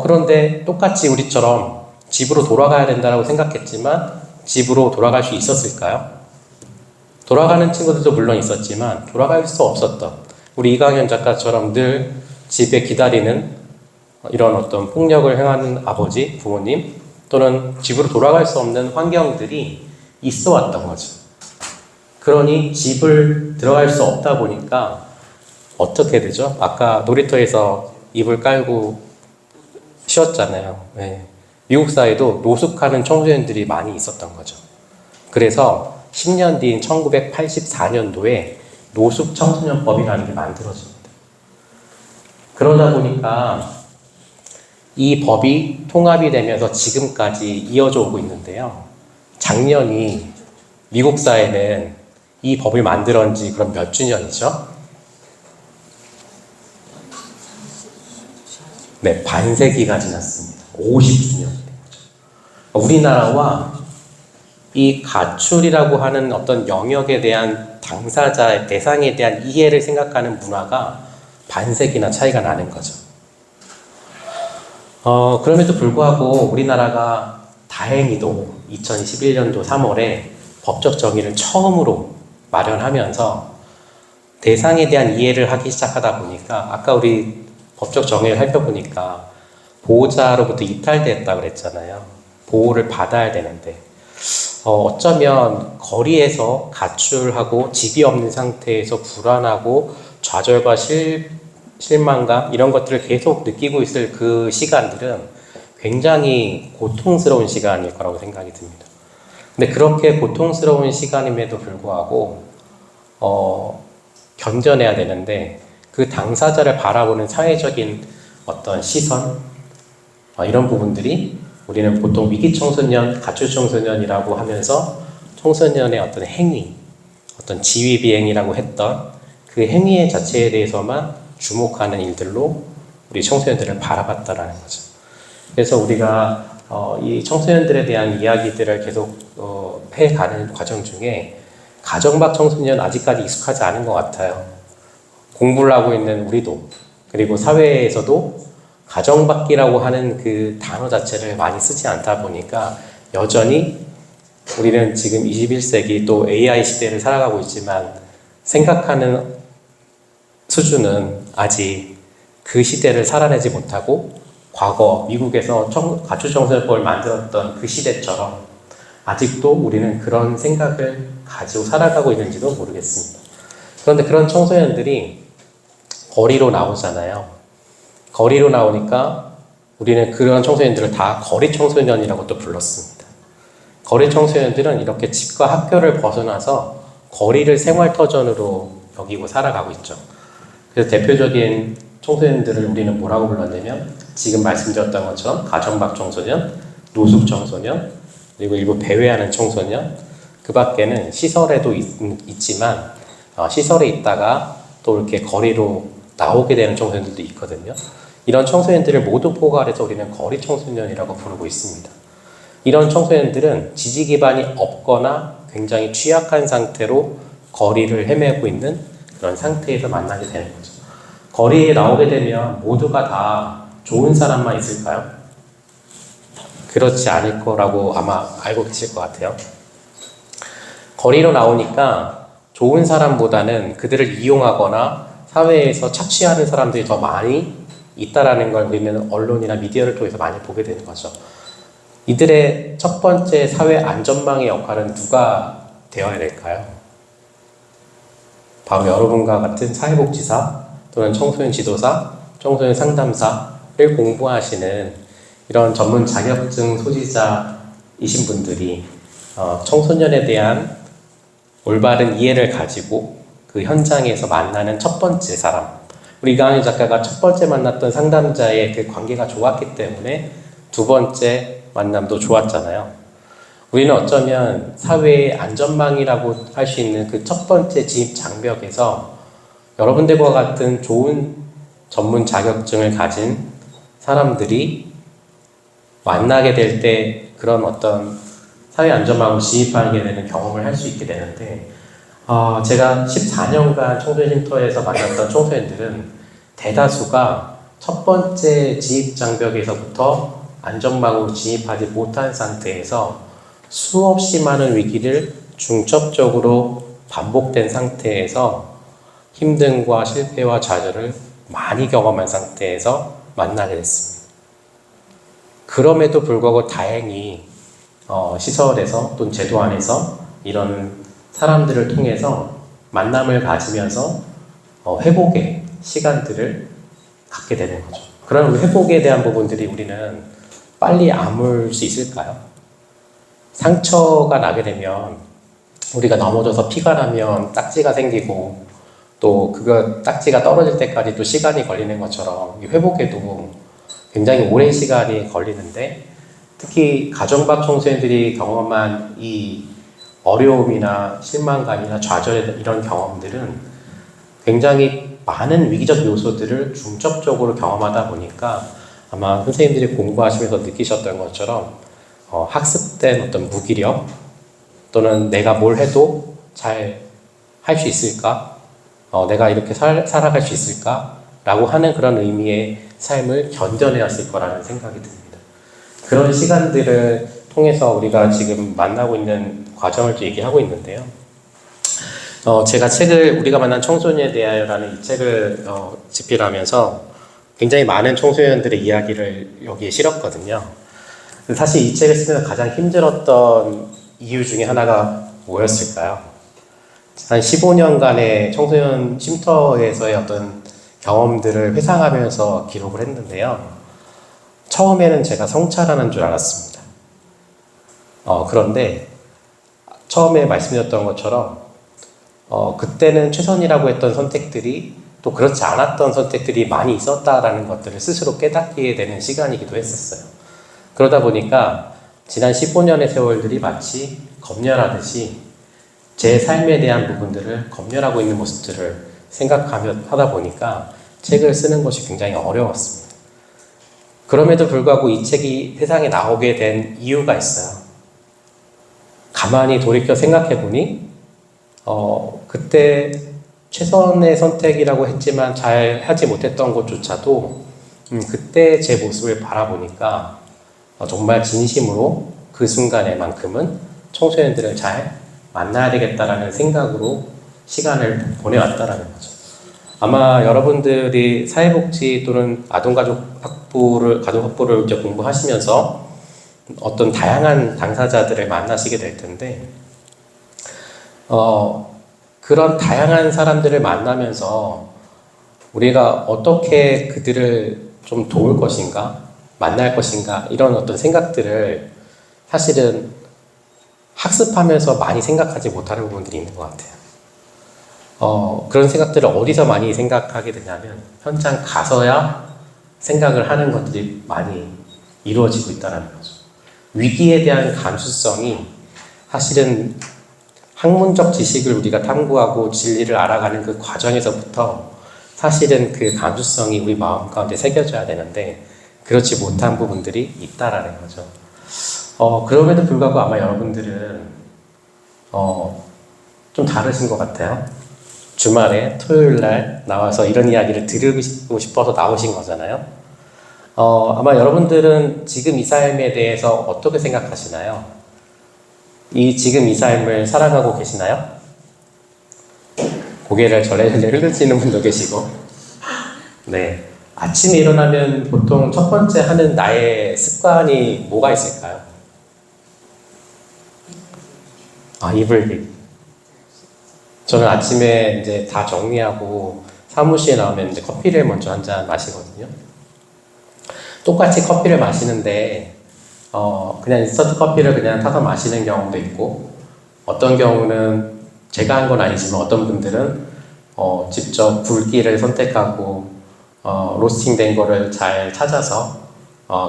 그런데 똑같이 우리처럼 집으로 돌아가야 된다고 생각했지만 집으로 돌아갈 수 있었을까요? 돌아가는 친구들도 물론 있었지만 돌아갈 수 없었던, 우리 이강현 작가처럼 늘 집에 기다리는 이런 어떤 폭력을 행하는 아버지, 부모님 또는 집으로 돌아갈 수 없는 환경들이 있어 왔던 거죠. 그러니 집을 들어갈 수 없다 보니까 어떻게 되죠? 아까 놀이터에서 이불 깔고 쉬었잖아요. 네. 미국 사회도 노숙하는 청소년들이 많이 있었던 거죠. 그래서 10년 뒤인 1984년도에 노숙 청소년법이라는 게 만들어집니다. 그러다 보니까 이 법이 통합이 되면서 지금까지 이어져 오고 있는데요. 작년이 미국 사회는 이 법을 만들었는 지 그럼 몇 주년이죠? 네, 반세기가 지났습니다. 50주년. 우리나라와 이 가출이라고 하는 어떤 영역에 대한 당사자의 대상에 대한 이해를 생각하는 문화가 반세기나 차이가 나는 거죠. 그럼에도 불구하고 우리나라가 다행히도 2021년도 3월에 법적 정의를 처음으로 마련하면서 대상에 대한 이해를 하기 시작하다 보니까 아까 우리 법적 정의를 살펴보니까 보호자로부터 이탈됐다고 그랬잖아요. 보호를 받아야 되는데 어쩌면 거리에서 가출하고 집이 없는 상태에서 불안하고 좌절과 실망감 이런 것들을 계속 느끼고 있을 그 시간들은 굉장히 고통스러운 시간일 거라고 생각이 듭니다. 근데 그렇게 고통스러운 시간임에도 불구하고 견뎌내야 되는데 그 당사자를 바라보는 사회적인 어떤 시선 이런 부분들이 우리는 보통 위기 청소년, 가출 청소년이라고 하면서 청소년의 어떤 행위, 어떤 지휘 비행이라고 했던 그 행위 자체에 대해서만 주목하는 일들로 우리 청소년들을 바라봤다라는 거죠. 그래서 우리가 이 청소년들에 대한 이야기들을 계속 해가는 과정 중에 가정밖 청소년 아직까지 익숙하지 않은 것 같아요. 공부를 하고 있는 우리도 그리고 사회에서도 가정밖이라고 하는 그 단어 자체를 많이 쓰지 않다 보니까 여전히 우리는 지금 21세기 또 AI 시대를 살아가고 있지만 생각하는 수준은 아직 그 시대를 살아내지 못하고 과거 미국에서 가출 청소년법을 만들었던 그 시대처럼 아직도 우리는 그런 생각을 가지고 살아가고 있는지도 모르겠습니다. 그런데 그런 청소년들이 거리로 나오잖아요. 거리로 나오니까 우리는 그런 청소년들을 다 거리 청소년이라고 또 불렀습니다. 거리 청소년들은 이렇게 집과 학교를 벗어나서 거리를 생활터전으로 여기고 살아가고 있죠. 그래서 대표적인 청소년들을 우리는 뭐라고 불렀냐면 지금 말씀드렸던 것처럼 가정밖 청소년, 노숙 청소년, 그리고 일부 배회하는 청소년, 그 밖에는 시설에도 있지만 시설에 있다가 또 이렇게 거리로 나오게 되는 청소년들도 있거든요. 이런 청소년들을 모두 포괄해서 우리는 거리 청소년이라고 부르고 있습니다. 이런 청소년들은 지지 기반이 없거나 굉장히 취약한 상태로 거리를 헤매고 있는 그런 상태에서 만나게 되는 거죠. 거리에 나오게 되면 모두가 다 좋은 사람만 있을까요? 그렇지 않을 거라고 아마 알고 계실 것 같아요. 거리로 나오니까 좋은 사람보다는 그들을 이용하거나 사회에서 착취하는 사람들이 더 많이 있다라는 걸 우리는 언론이나 미디어를 통해서 많이 보게 되는 거죠. 이들의 첫 번째 사회 안전망의 역할은 누가 되어야 될까요? 바로 여러분과 같은 사회복지사 또는 청소년 지도사, 청소년 상담사를 공부하시는 이런 전문 자격증 소지자이신 분들이 청소년에 대한 올바른 이해를 가지고 그 현장에서 만나는 첫 번째 사람, 우리 이강현 작가가 첫 번째 만났던 상담자의 그 관계가 좋았기 때문에 두 번째 만남도 좋았잖아요. 우리는 어쩌면 사회의 안전망이라고 할 수 있는 그 첫 번째 진입 장벽에서 여러분들과 같은 좋은 전문 자격증을 가진 사람들이 만나게 될 때 그런 어떤 사회 안전망으로 진입하게 되는 경험을 할 수 있게 되는데, 제가 14년간 청소년 쉼터에서 만났던 청소년들은 대다수가 첫 번째 진입 장벽에서부터 안전망으로 진입하지 못한 상태에서 수없이 많은 위기를 중첩적으로 반복된 상태에서 힘듦과 실패와 좌절을 많이 경험한 상태에서 만나게 됐습니다. 그럼에도 불구하고 다행히 시설에서 또는 제도 안에서 이런 사람들을 통해서 만남을 가지면서 회복의 시간들을 갖게 되는 거죠. 그런 회복에 대한 부분들이 우리는 빨리 아물 수 있을까요? 상처가 나게 되면 우리가 넘어져서 피가 나면 딱지가 생기고 또 그거 딱지가 떨어질 때까지 또 시간이 걸리는 것처럼 회복에도 굉장히 오랜 시간이 걸리는데, 특히 가정밖 청소년들이 경험한 이 어려움이나 실망감이나 좌절 이런 경험들은 굉장히 많은 위기적 요소들을 중첩적으로 경험하다 보니까 아마 선생님들이 공부하시면서 느끼셨던 것처럼 학습된 어떤 무기력 또는 내가 뭘 해도 잘 할 수 있을까? 내가 이렇게 살아갈 수 있을까? 라고 하는 그런 의미의 삶을 견뎌내었을 거라는 생각이 듭니다. 그런 시간들을 통해서 우리가 지금 만나고 있는 과정을 또 얘기하고 있는데요. 제가 우리가 만난 청소년에 대하여라는 이 책을 집필하면서 굉장히 많은 청소년들의 이야기를 여기에 실었거든요. 사실 이 책을 쓰면서 가장 힘들었던 이유 중에 하나가 뭐였을까요? 한 15년간의 청소년 쉼터에서의 어떤 경험들을 회상하면서 기록을 했는데요. 처음에는 제가 성찰하는 줄 알았습니다. 그런데 처음에 말씀드렸던 것처럼 그때는 최선이라고 했던 선택들이 또 그렇지 않았던 선택들이 많이 있었다라는 것들을 스스로 깨닫게 되는 시간이기도 했었어요. 그러다 보니까 지난 15년의 세월들이 마치 검열하듯이 제 삶에 대한 부분들을 검열하고 있는 모습들을 하다 보니까 책을 쓰는 것이 굉장히 어려웠습니다. 그럼에도 불구하고 이 책이 세상에 나오게 된 이유가 있어요. 가만히 돌이켜 생각해 보니 그때 최선의 선택이라고 했지만 잘 하지 못했던 것조차도 그때 제 모습을 바라보니까 정말 진심으로 그 순간에만큼은 청소년들을 잘 만나야 되겠다라는 생각으로 시간을 보내왔다라는 거죠. 아마 여러분들이 사회복지 또는 가족학부를 이제 공부하시면서 어떤 다양한 당사자들을 만나시게 될 텐데, 그런 다양한 사람들을 만나면서 우리가 어떻게 그들을 좀 도울 것인가, 만날 것인가, 이런 어떤 생각들을 사실은 학습하면서 많이 생각하지 못하는 부분들이 있는 것 같아요. 그런 생각들을 어디서 많이 생각하게 되냐면 현장 가서야 생각을 하는 것들이 많이 이루어지고 있다는 거죠. 위기에 대한 감수성이 사실은 학문적 지식을 우리가 탐구하고 진리를 알아가는 그 과정에서부터 사실은 그 감수성이 우리 마음 가운데 새겨져야 되는데 그렇지 못한 부분들이 있다라는 거죠. 그럼에도 불구하고 아마 여러분들은 좀 다르신 것 같아요. 주말에 토요일 날 나와서 이런 이야기를 들으고 싶어서 나오신 거잖아요. 아마 여러분들은 지금 이 삶에 대해서 어떻게 생각하시나요? 지금 이 삶을 살아가고 계시나요? 고개를 절레절레 흘리시는 분도 계시고. 네. 아침에 일어나면 보통 첫 번째 하는 나의 습관이 뭐가 있을까요? 이불. 저는 아침에 이제 다 정리하고 사무실에 나오면 이제 커피를 먼저 한 잔 마시거든요. 똑같이 커피를 마시는데, 그냥 인스턴트 커피를 그냥 타서 마시는 경우도 있고, 어떤 경우는 제가 한 건 아니지만 어떤 분들은 직접 굵기를 선택하고 로스팅된 거를 잘 찾아서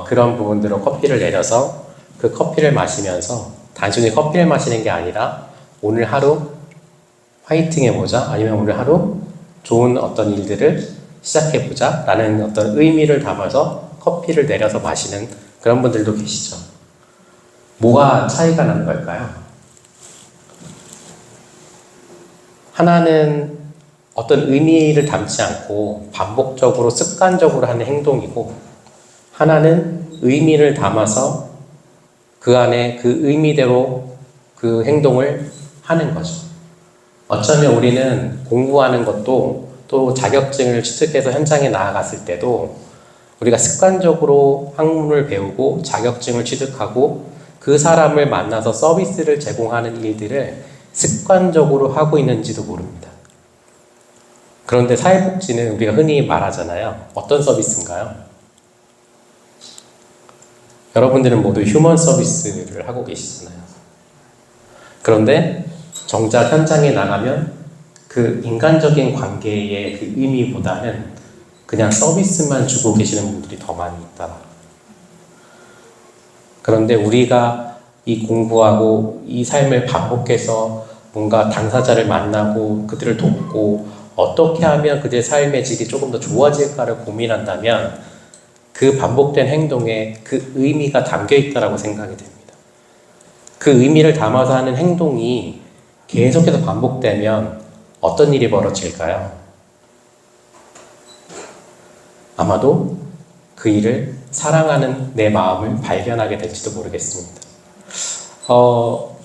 그런 부분들로 커피를 내려서 그 커피를 마시면서 단순히 커피를 마시는 게 아니라 오늘 하루 화이팅 해보자, 아니면 오늘 하루 좋은 어떤 일들을 시작해보자 라는 어떤 의미를 담아서 커피를 내려서 마시는 그런 분들도 계시죠. 뭐가 차이가 나는 걸까요? 하나는 어떤 의미를 담지 않고 반복적으로 습관적으로 하는 행동이고, 하나는 의미를 담아서 그 안에 그 의미대로 그 행동을 하는 거죠. 어쩌면 우리는 공부하는 것도 또 자격증을 취득해서 현장에 나아갔을 때도 우리가 습관적으로 학문을 배우고 자격증을 취득하고 그 사람을 만나서 서비스를 제공하는 일들을 습관적으로 하고 있는지도 모릅니다. 그런데 사회복지는 우리가 흔히 말하잖아요. 어떤 서비스인가요? 여러분들은 모두 휴먼 서비스를 하고 계시잖아요. 그런데 정작 현장에 나가면 그 인간적인 관계의 그 의미보다는 그냥 서비스만 주고 계시는 분들이 더 많이 있다. 그런데 우리가 이 공부하고 이 삶을 반복해서 뭔가 당사자를 만나고 그들을 돕고 어떻게 하면 그들의 삶의 질이 조금 더 좋아질까를 고민한다면 그 반복된 행동에 그 의미가 담겨 있다고 생각이 됩니다. 그 의미를 담아서 하는 행동이 계속해서 반복되면 어떤 일이 벌어질까요? 아마도 그 일을 사랑하는 내 마음을 발견하게 될지도 모르겠습니다.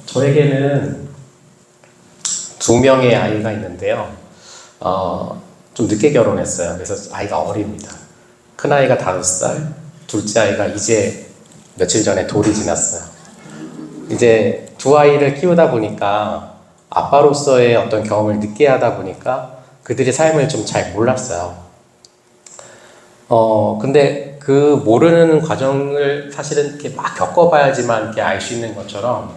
저에게는 2명의 아이가 있는데요. 좀 늦게 결혼했어요. 그래서 아이가 어립니다. 큰 아이가 5살, 둘째 아이가 이제 며칠 전에 돌이 지났어요. 이제 두 아이를 키우다 보니까 아빠로서의 어떤 경험을 늦게 하다 보니까 그들의 삶을 좀 잘 몰랐어요. 근데 그 모르는 과정을 사실은 이렇게 막 겪어봐야지만 이렇게 알 수 있는 것처럼,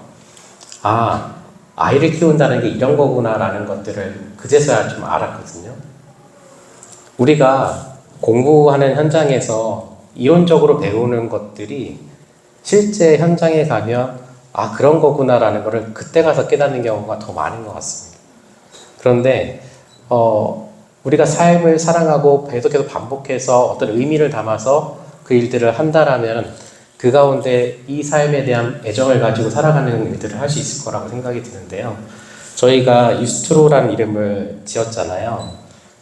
아이를 키운다는 게 이런 거구나라는 것들을 그제서야 좀 알았거든요. 우리가 공부하는 현장에서 이론적으로 배우는 것들이 실제 현장에 가면 그런 거구나라는 거를 그때 가서 깨닫는 경우가 더 많은 것 같습니다. 그런데 우리가 삶을 사랑하고 계속해서 반복해서 어떤 의미를 담아서 그 일들을 한다라면 그 가운데 이 삶에 대한 애정을 가지고 살아가는 일들을 할 수 있을 거라고 생각이 드는데요. 저희가 유스트로라는 이름을 지었잖아요.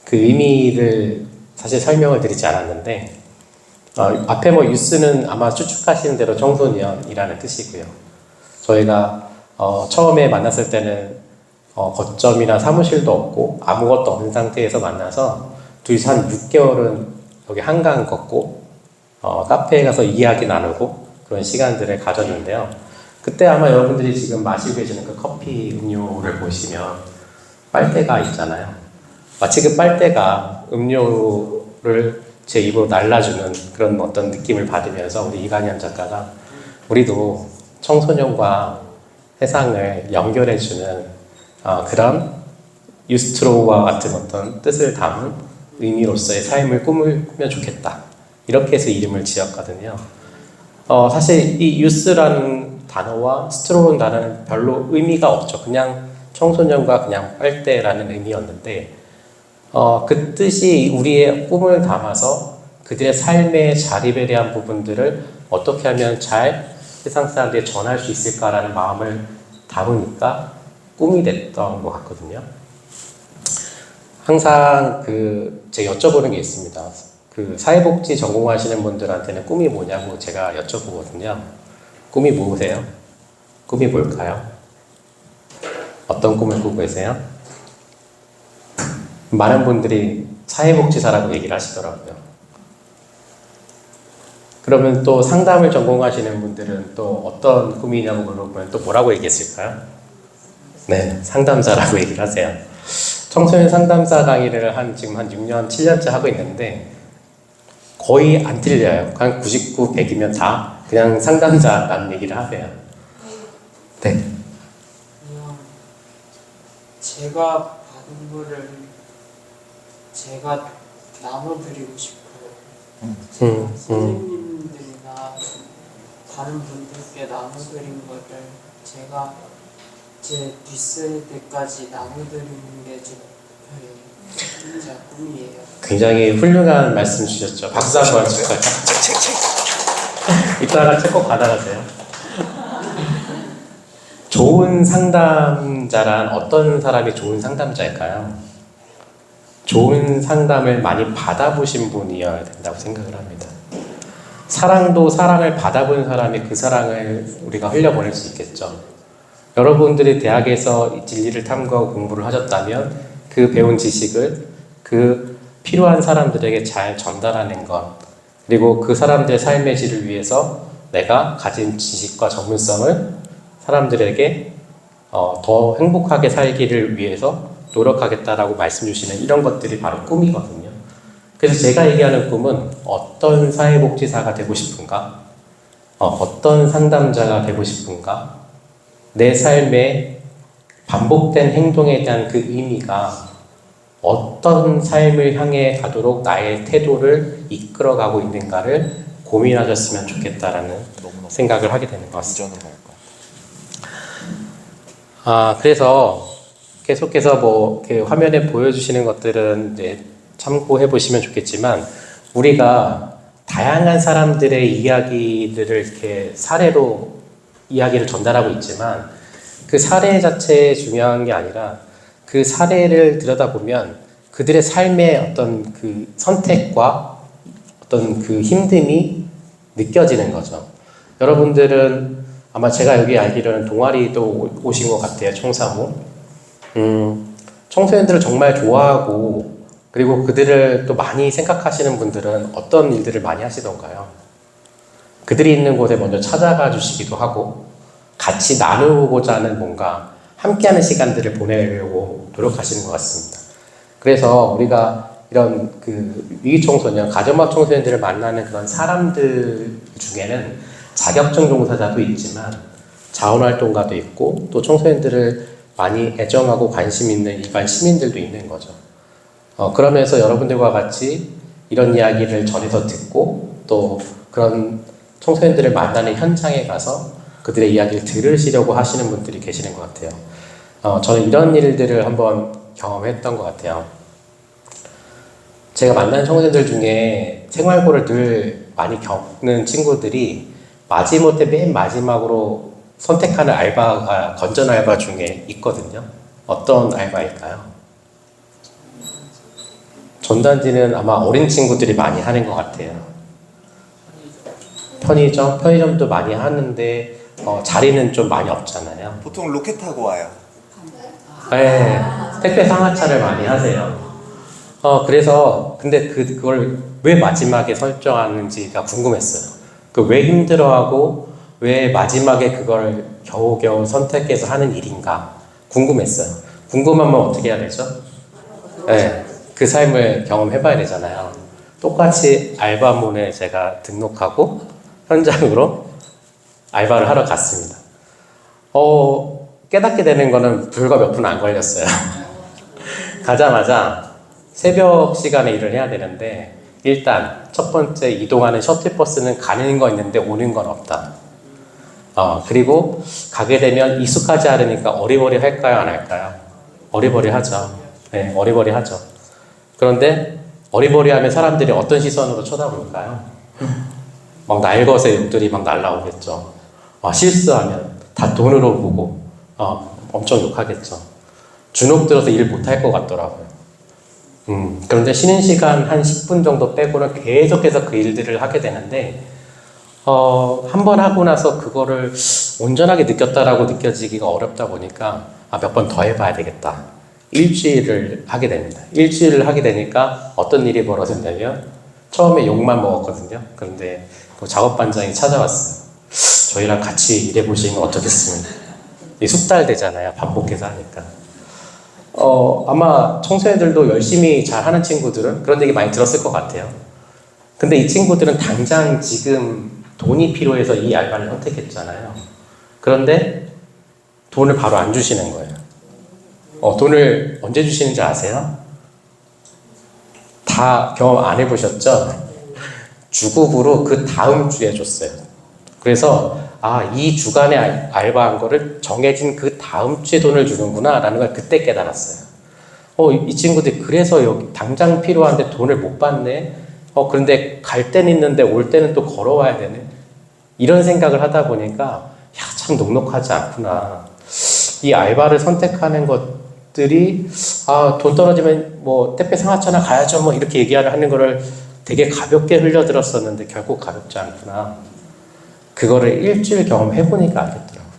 그 의미를 사실 설명을 드리지 않았는데, 앞에 유스는 아마 추측하시는 대로 청소년이라는 뜻이고요. 저희가 처음에 만났을 때는 거점이나 사무실도 없고 아무것도 없는 상태에서 만나서 둘이서 한 6개월은 여기 한강 걷고 카페에 가서 이야기 나누고 그런 시간들을 가졌는데요. 그때 아마 여러분들이 지금 마시고 계시는 그 커피 음료를 보시면 빨대가 있잖아요. 마치 그 빨대가 음료를 제 입으로 날라주는 그런 어떤 느낌을 받으면서 우리 이강현 작가가 우리도 청소년과 세상을 연결해주는 그런 유스트로와 같은 어떤 뜻을 담은 의미로서의 삶을 꾸미면 좋겠다. 이렇게 해서 이름을 지었거든요. 사실 이 유스라는 단어와 스트로우라는 단어는 별로 의미가 없죠. 그냥 청소년과 그냥 빨대라는 의미였는데 그 뜻이 우리의 꿈을 담아서 그들의 삶의 자립에 대한 부분들을 어떻게 하면 잘 세상 사람들에 전할 수 있을까라는 마음을 담으니까 꿈이 됐던 것 같거든요. 항상 제가 여쭤보는 게 있습니다. 사회복지 전공하시는 분들한테는 꿈이 뭐냐고 제가 여쭤보거든요. 꿈이 뭐세요? 꿈이 뭘까요? 어떤 꿈을 꾸고 계세요? 많은 분들이 사회복지사라고 얘기를 하시더라고요. 그러면 또 상담을 전공하시는 분들은 또 어떤 꿈이냐고 물어보면 또 뭐라고 얘기했을까요? 네, 상담사라고 얘기를 하세요. 청소년 상담사 강의를 지금 한 6년, 7년째 하고 있는데 거의 안 틀려요. 한 99, 100이면 다 그냥 상담사라는 얘기를 하세요. 네. 그냥 제가 받은 거를 제가 나눠드리고 싶어요. 제가 선생님들이나 다른 분들께 나눠드린 거를 제가 제 뒷세대까지 나눠드리는 게 제 목표예요. 진짜 꿈이에요. 굉장히 훌륭한 말씀 주셨죠. 박수 한번 주실까요? 이따가 책 꼭 받아가세요. 좋은 상담자란 어떤 사람이 좋은 상담자일까요? 좋은 상담을 많이 받아보신 분이어야 된다고 생각을 합니다. 사랑도 사랑을 받아본 사람이 그 사랑을 우리가 흘려보낼 수 있겠죠. 여러분들이 대학에서 진리를 탐구하고 공부를 하셨다면 그 배운 지식을 그 필요한 사람들에게 잘 전달하는 것, 그리고 그 사람들의 삶의 질을 위해서 내가 가진 지식과 전문성을 사람들에게 더 행복하게 살기를 위해서 노력하겠다라고 말씀 주시는 이런 것들이 바로 꿈이거든요. 그래서 제가 얘기하는 꿈은 어떤 사회복지사가 되고 싶은가? 어떤 상담자가 되고 싶은가? 내 삶의 반복된 행동에 대한 그 의미가 어떤 삶을 향해 가도록 나의 태도를 이끌어가고 있는가를 고민하셨으면 좋겠다라는 생각을 하게 되는 것 같습니다. 그래서 계속해서 이렇게 화면에 보여주시는 것들은 이제 참고해 보시면 좋겠지만, 우리가 다양한 사람들의 이야기들을 이렇게 사례로 이야기를 전달하고 있지만, 그 사례 자체에 중요한 게 아니라 그 사례를 들여다보면 그들의 삶의 어떤 그 선택과 어떤 그 힘듦이 느껴지는 거죠. 여러분들은 아마 제가 여기 알기로는 동아리도 오신 것 같아요. 청사무. 청소년들을 정말 좋아하고 그리고 그들을 또 많이 생각하시는 분들은 어떤 일들을 많이 하시던가요? 그들이 있는 곳에 먼저 찾아가 주시기도 하고 같이 나누고자 하는 뭔가 함께하는 시간들을 보내려고 노력하시는 것 같습니다. 그래서 우리가 이런 그 위기청소년, 가정막 청소년들을 만나는 그런 사람들 중에는 자격증 종사자도 있지만 자원활동가도 있고 또 청소년들을 많이 애정하고 관심 있는 일반 시민들도 있는 거죠. 그러면서 여러분들과 같이 이런 이야기를 전해서 듣고 또 그런 청소년들을 만나는 현장에 가서 그들의 이야기를 들으시려고 하시는 분들이 계시는 것 같아요. 저는 이런 일들을 한번 경험했던 것 같아요. 제가 만난 청소년들 중에 생활고를 늘 많이 겪는 친구들이 마지못해 맨 마지막으로 선택하는 알바가 건전 알바 중에 있거든요. 어떤 알바일까요? 전단지는 아마 어린 친구들이 많이 하는 것 같아요. 편의점도 많이 하는데 자리는 좀 많이 없잖아요. 보통 로켓 타고 와요. 네, 택배 상하차를 많이 하세요. 그래서 근데 그걸 왜 마지막에 설정하는지가 궁금했어요. 왜 힘들어하고 왜 마지막에 그걸 겨우겨우 선택해서 하는 일인가 궁금했어요. 궁금하면 어떻게 해야 되죠? 네, 그 삶을 경험해봐야 되잖아요. 똑같이 알바몬에 제가 등록하고 현장으로 알바를 하러 갔습니다. 깨닫게 되는 거는 불과 몇 분 안 걸렸어요. 가자마자 새벽 시간에 일을 해야 되는데 일단 첫 번째 이동하는 셔틀버스는 가는 거 있는데 오는 건 없다. 그리고 가게 되면 익숙하지 않으니까 어리버리 할까요? 안 할까요? 어리버리 하죠. 네, 어리버리 하죠. 그런데 어리버리 하면 사람들이 어떤 시선으로 쳐다볼까요? 막 날것의 욕들이 막 날라오겠죠. 실수하면 다 돈으로 보고 엄청 욕하겠죠. 주눅 들어서 일 못할 것 같더라고요. 그런데 쉬는 시간 한 10분 정도 빼고는 계속해서 그 일들을 하게 되는데 한 번 하고 나서 그거를 온전하게 느꼈다라고 느껴지기가 어렵다 보니까 몇 번 더 해봐야 되겠다. 일주일을 하게 됩니다. 일주일을 하게 되니까 어떤 일이 벌어졌냐면 처음에 욕만 먹었거든요. 그런데 그 작업반장이 찾아왔어요. 저희랑 같이 일해보시면 어떻겠습니까? 숙달되잖아요. 반복해서 하니까. 아마 청소년들도 열심히 잘하는 친구들은 그런 얘기 많이 들었을 것 같아요. 근데 이 친구들은 당장 지금 돈이 필요해서 이 알바를 선택했잖아요. 그런데 돈을 바로 안 주시는 거예요. 돈을 언제 주시는지 아세요? 다 경험 안 해보셨죠? 주급으로 그 다음 주에 줬어요. 그래서 이 주간에 알바한 거를 정해진 그 다음 주에 돈을 주는구나 라는 걸 그때 깨달았어요. 이 친구들이 그래서 여기 당장 필요한데 돈을 못 받네. 그런데 갈 때는 있는데 올 때는 또 걸어와야 되네. 이런 생각을 하다 보니까 참 녹록하지 않구나. 이 알바를 선택하는 것들이 돈 떨어지면 뭐 택배 상하차나 가야죠 뭐 이렇게 얘기하는 거를 되게 가볍게 흘려들었었는데 결국 가볍지 않구나. 그거를 일주일 경험해보니까 알겠더라고요.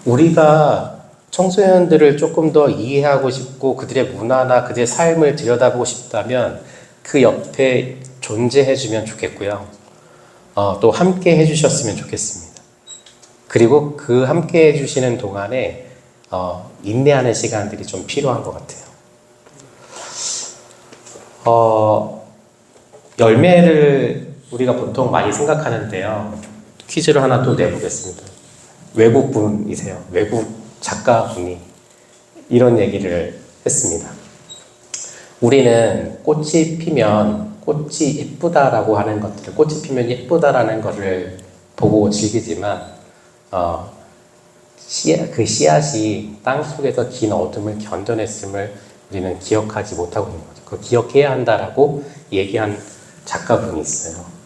우리가 청소년들을 조금 더 이해하고 싶고 그들의 문화나 그들의 삶을 들여다보고 싶다면 그 옆에 존재해주면 좋겠고요. 또 함께 해주셨으면 좋겠습니다. 그리고 그 함께 해주시는 동안에 인내하는 시간들이 좀 필요한 것 같아요. 열매를 우리가 보통 많이 생각하는데요. 퀴즈를 하나 또 내보겠습니다. 외국 분이세요. 외국 작가분이 이런 얘기를 했습니다. 우리는 꽃이 피면 꽃이 예쁘다라고 하는 것들을, 꽃이 피면 예쁘다라는 것을 보고 즐기지만 그 씨앗이 땅속에서 긴 어둠을 견뎌냈음을 우리는 기억하지 못하고 있는 거죠. 그걸 기억해야 한다라고 얘기한 작가분이 있어요.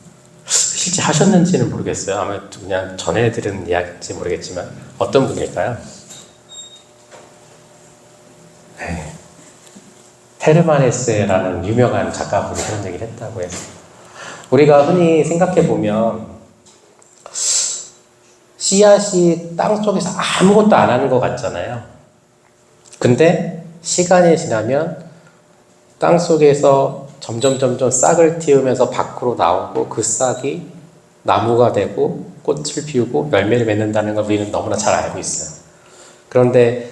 실제 하셨는지는 모르겠어요. 아마 그냥 전해 들은 이야기인지 모르겠지만 어떤 분일까요? 네. 헤르만 헤세라는 유명한 작가분이 그런 얘기를 했다고 해서 우리가 흔히 생각해보면 씨앗이 땅속에서 아무것도 안 하는 것 같잖아요. 근데 시간이 지나면 땅속에서 점점 싹을 틔우면서 밖으로 나오고 그 싹이 나무가 되고 꽃을 피우고 열매를 맺는다는 걸 우리는 너무나 잘 알고 있어요. 그런데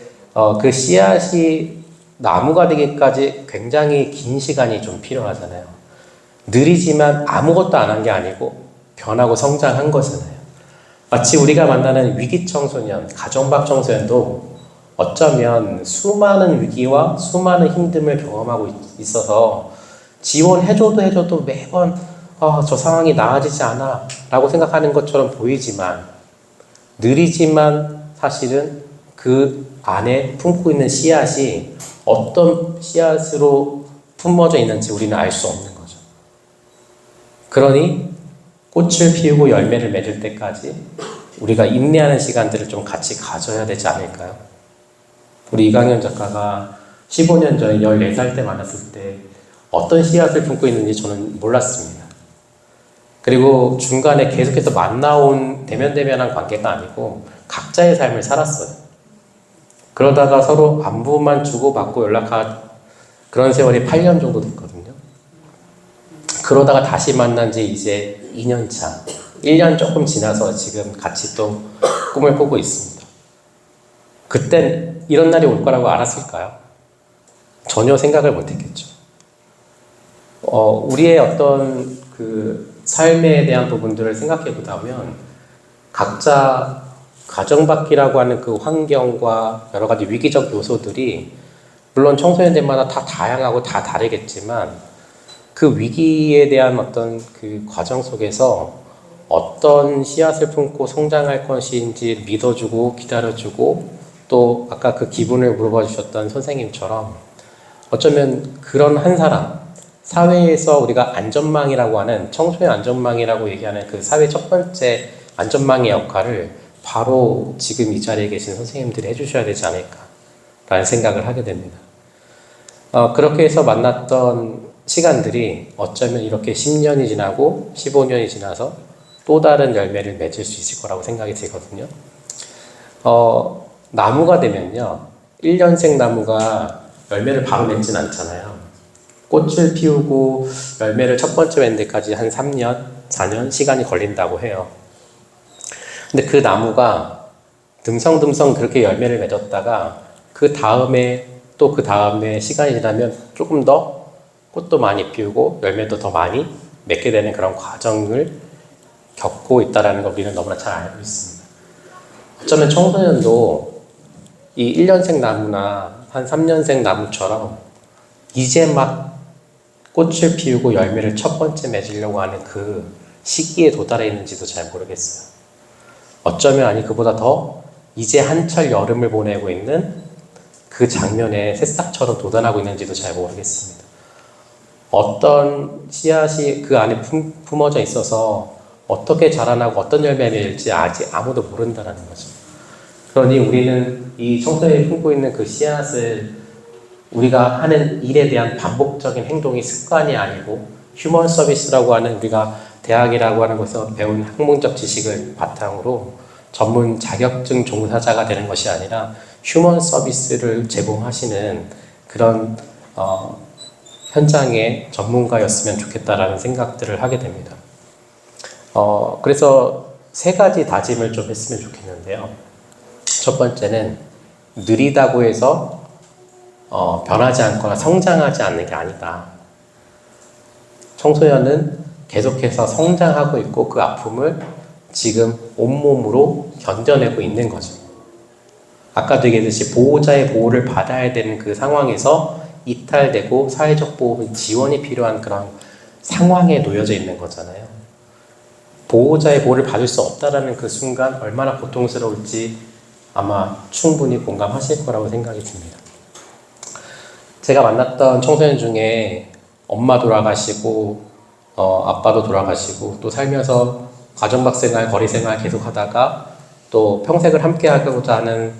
그 씨앗이 나무가 되기까지 굉장히 긴 시간이 좀 필요하잖아요. 느리지만 아무것도 안 한 게 아니고 변하고 성장한 거잖아요. 마치 우리가 만나는 위기 청소년, 가정 밖 청소년도 어쩌면 수많은 위기와 수많은 힘듦을 경험하고 있어서 지원해줘도 매번 저 상황이 나아지지 않아 라고 생각하는 것처럼 보이지만 느리지만 사실은 그 안에 품고 있는 씨앗이 어떤 씨앗으로 품어져 있는지 우리는 알 수 없는 거죠. 그러니 꽃을 피우고 열매를 맺을 때까지 우리가 인내하는 시간들을 좀 같이 가져야 되지 않을까요? 우리 이강현 작가가 15년 전에 14살 때 만났을 때 어떤 씨앗을 품고 있는지 저는 몰랐습니다. 그리고 중간에 계속해서 만나온 대면대면한 관계가 아니고 각자의 삶을 살았어요. 그러다가 서로 안부만 주고받고 연락한 그런 세월이 8년 정도 됐거든요. 그러다가 다시 만난 지 이제 2년 차, 1년 조금 지나서 지금 같이 또 꿈을 꾸고 있습니다. 그땐 이런 날이 올 거라고 알았을까요? 전혀 생각을 못 했겠죠. 우리의 어떤 그 삶에 대한 부분들을 생각해 보다 보면 각자 가정밖이라고 하는 그 환경과 여러 가지 위기적 요소들이 물론 청소년들마다 다 다양하고 다 다르겠지만 그 위기에 대한 어떤 그 과정 속에서 어떤 씨앗을 품고 성장할 것인지 믿어주고 기다려주고 또 아까 그 기분을 물어봐 주셨던 선생님처럼 어쩌면 그런 한 사람, 사회에서 우리가 안전망이라고 하는 청소년 안전망이라고 얘기하는 그 사회 첫 번째 안전망의 역할을 바로 지금 이 자리에 계신 선생님들이 해주셔야 되지 않을까라는 생각을 하게 됩니다. 그렇게 해서 만났던 시간들이 어쩌면 이렇게 10년이 지나고 15년이 지나서 또 다른 열매를 맺을 수 있을 거라고 생각이 들거든요. 나무가 되면요, 1년생 나무가 열매를 바로 맺진 않잖아요. 꽃을 피우고 열매를 첫 번째 맺는 데까지 한 3년, 4년 시간이 걸린다고 해요. 근데 그 나무가 듬성듬성 그렇게 열매를 맺었다가 그 다음에 또 그 다음에 시간이 지나면 조금 더 꽃도 많이 피우고 열매도 더 많이 맺게 되는 그런 과정을 겪고 있다는 걸 우리는 너무나 잘 알고 있습니다. 어쩌면 청소년도 이 1년생 나무나 한 3년생 나무처럼 이제 막 꽃을 피우고 열매를 첫 번째 맺으려고 하는 그 시기에 도달해 있는지도 잘 모르겠어요. 어쩌면 아니 그보다 더 이제 한철 여름을 보내고 있는 그 장면에 새싹처럼 돋아나고 있는지도 잘 모르겠습니다. 어떤 씨앗이 그 안에 품어져 있어서 어떻게 자라나고 어떤 열매를 맺을지 아직 아무도 모른다는 거죠. 그러니 우리는 이 청소년이 품고 있는 그 씨앗을 우리가 하는 일에 대한 반복적인 행동이 습관이 아니고 휴먼 서비스라고 하는 우리가 대학이라고 하는 곳에서 배운 학문적 지식을 바탕으로 전문 자격증 종사자가 되는 것이 아니라 휴먼 서비스를 제공하시는 그런 현장의 전문가였으면 좋겠다라는 생각들을 하게 됩니다. 그래서 세 가지 다짐을 좀 했으면 좋겠는데요. 첫 번째는 느리다고 해서 변하지 않거나 성장하지 않는 게 아니다. 청소년은 계속해서 성장하고 있고 그 아픔을 지금 온몸으로 견뎌내고 있는 거죠. 아까도 얘기했듯이 보호자의 보호를 받아야 되는 그 상황에서 이탈되고 사회적 보호 지원이 필요한 그런 상황에 놓여져 있는 거잖아요. 보호자의 보호를 받을 수 없다라는 그 순간 얼마나 고통스러울지 아마 충분히 공감하실 거라고 생각이 듭니다. 제가 만났던 청소년 중에 엄마 돌아가시고 아빠도 돌아가시고 또 살면서 가정박생활, 거리생활 계속 하다가 또 평생을 함께 하고자 하는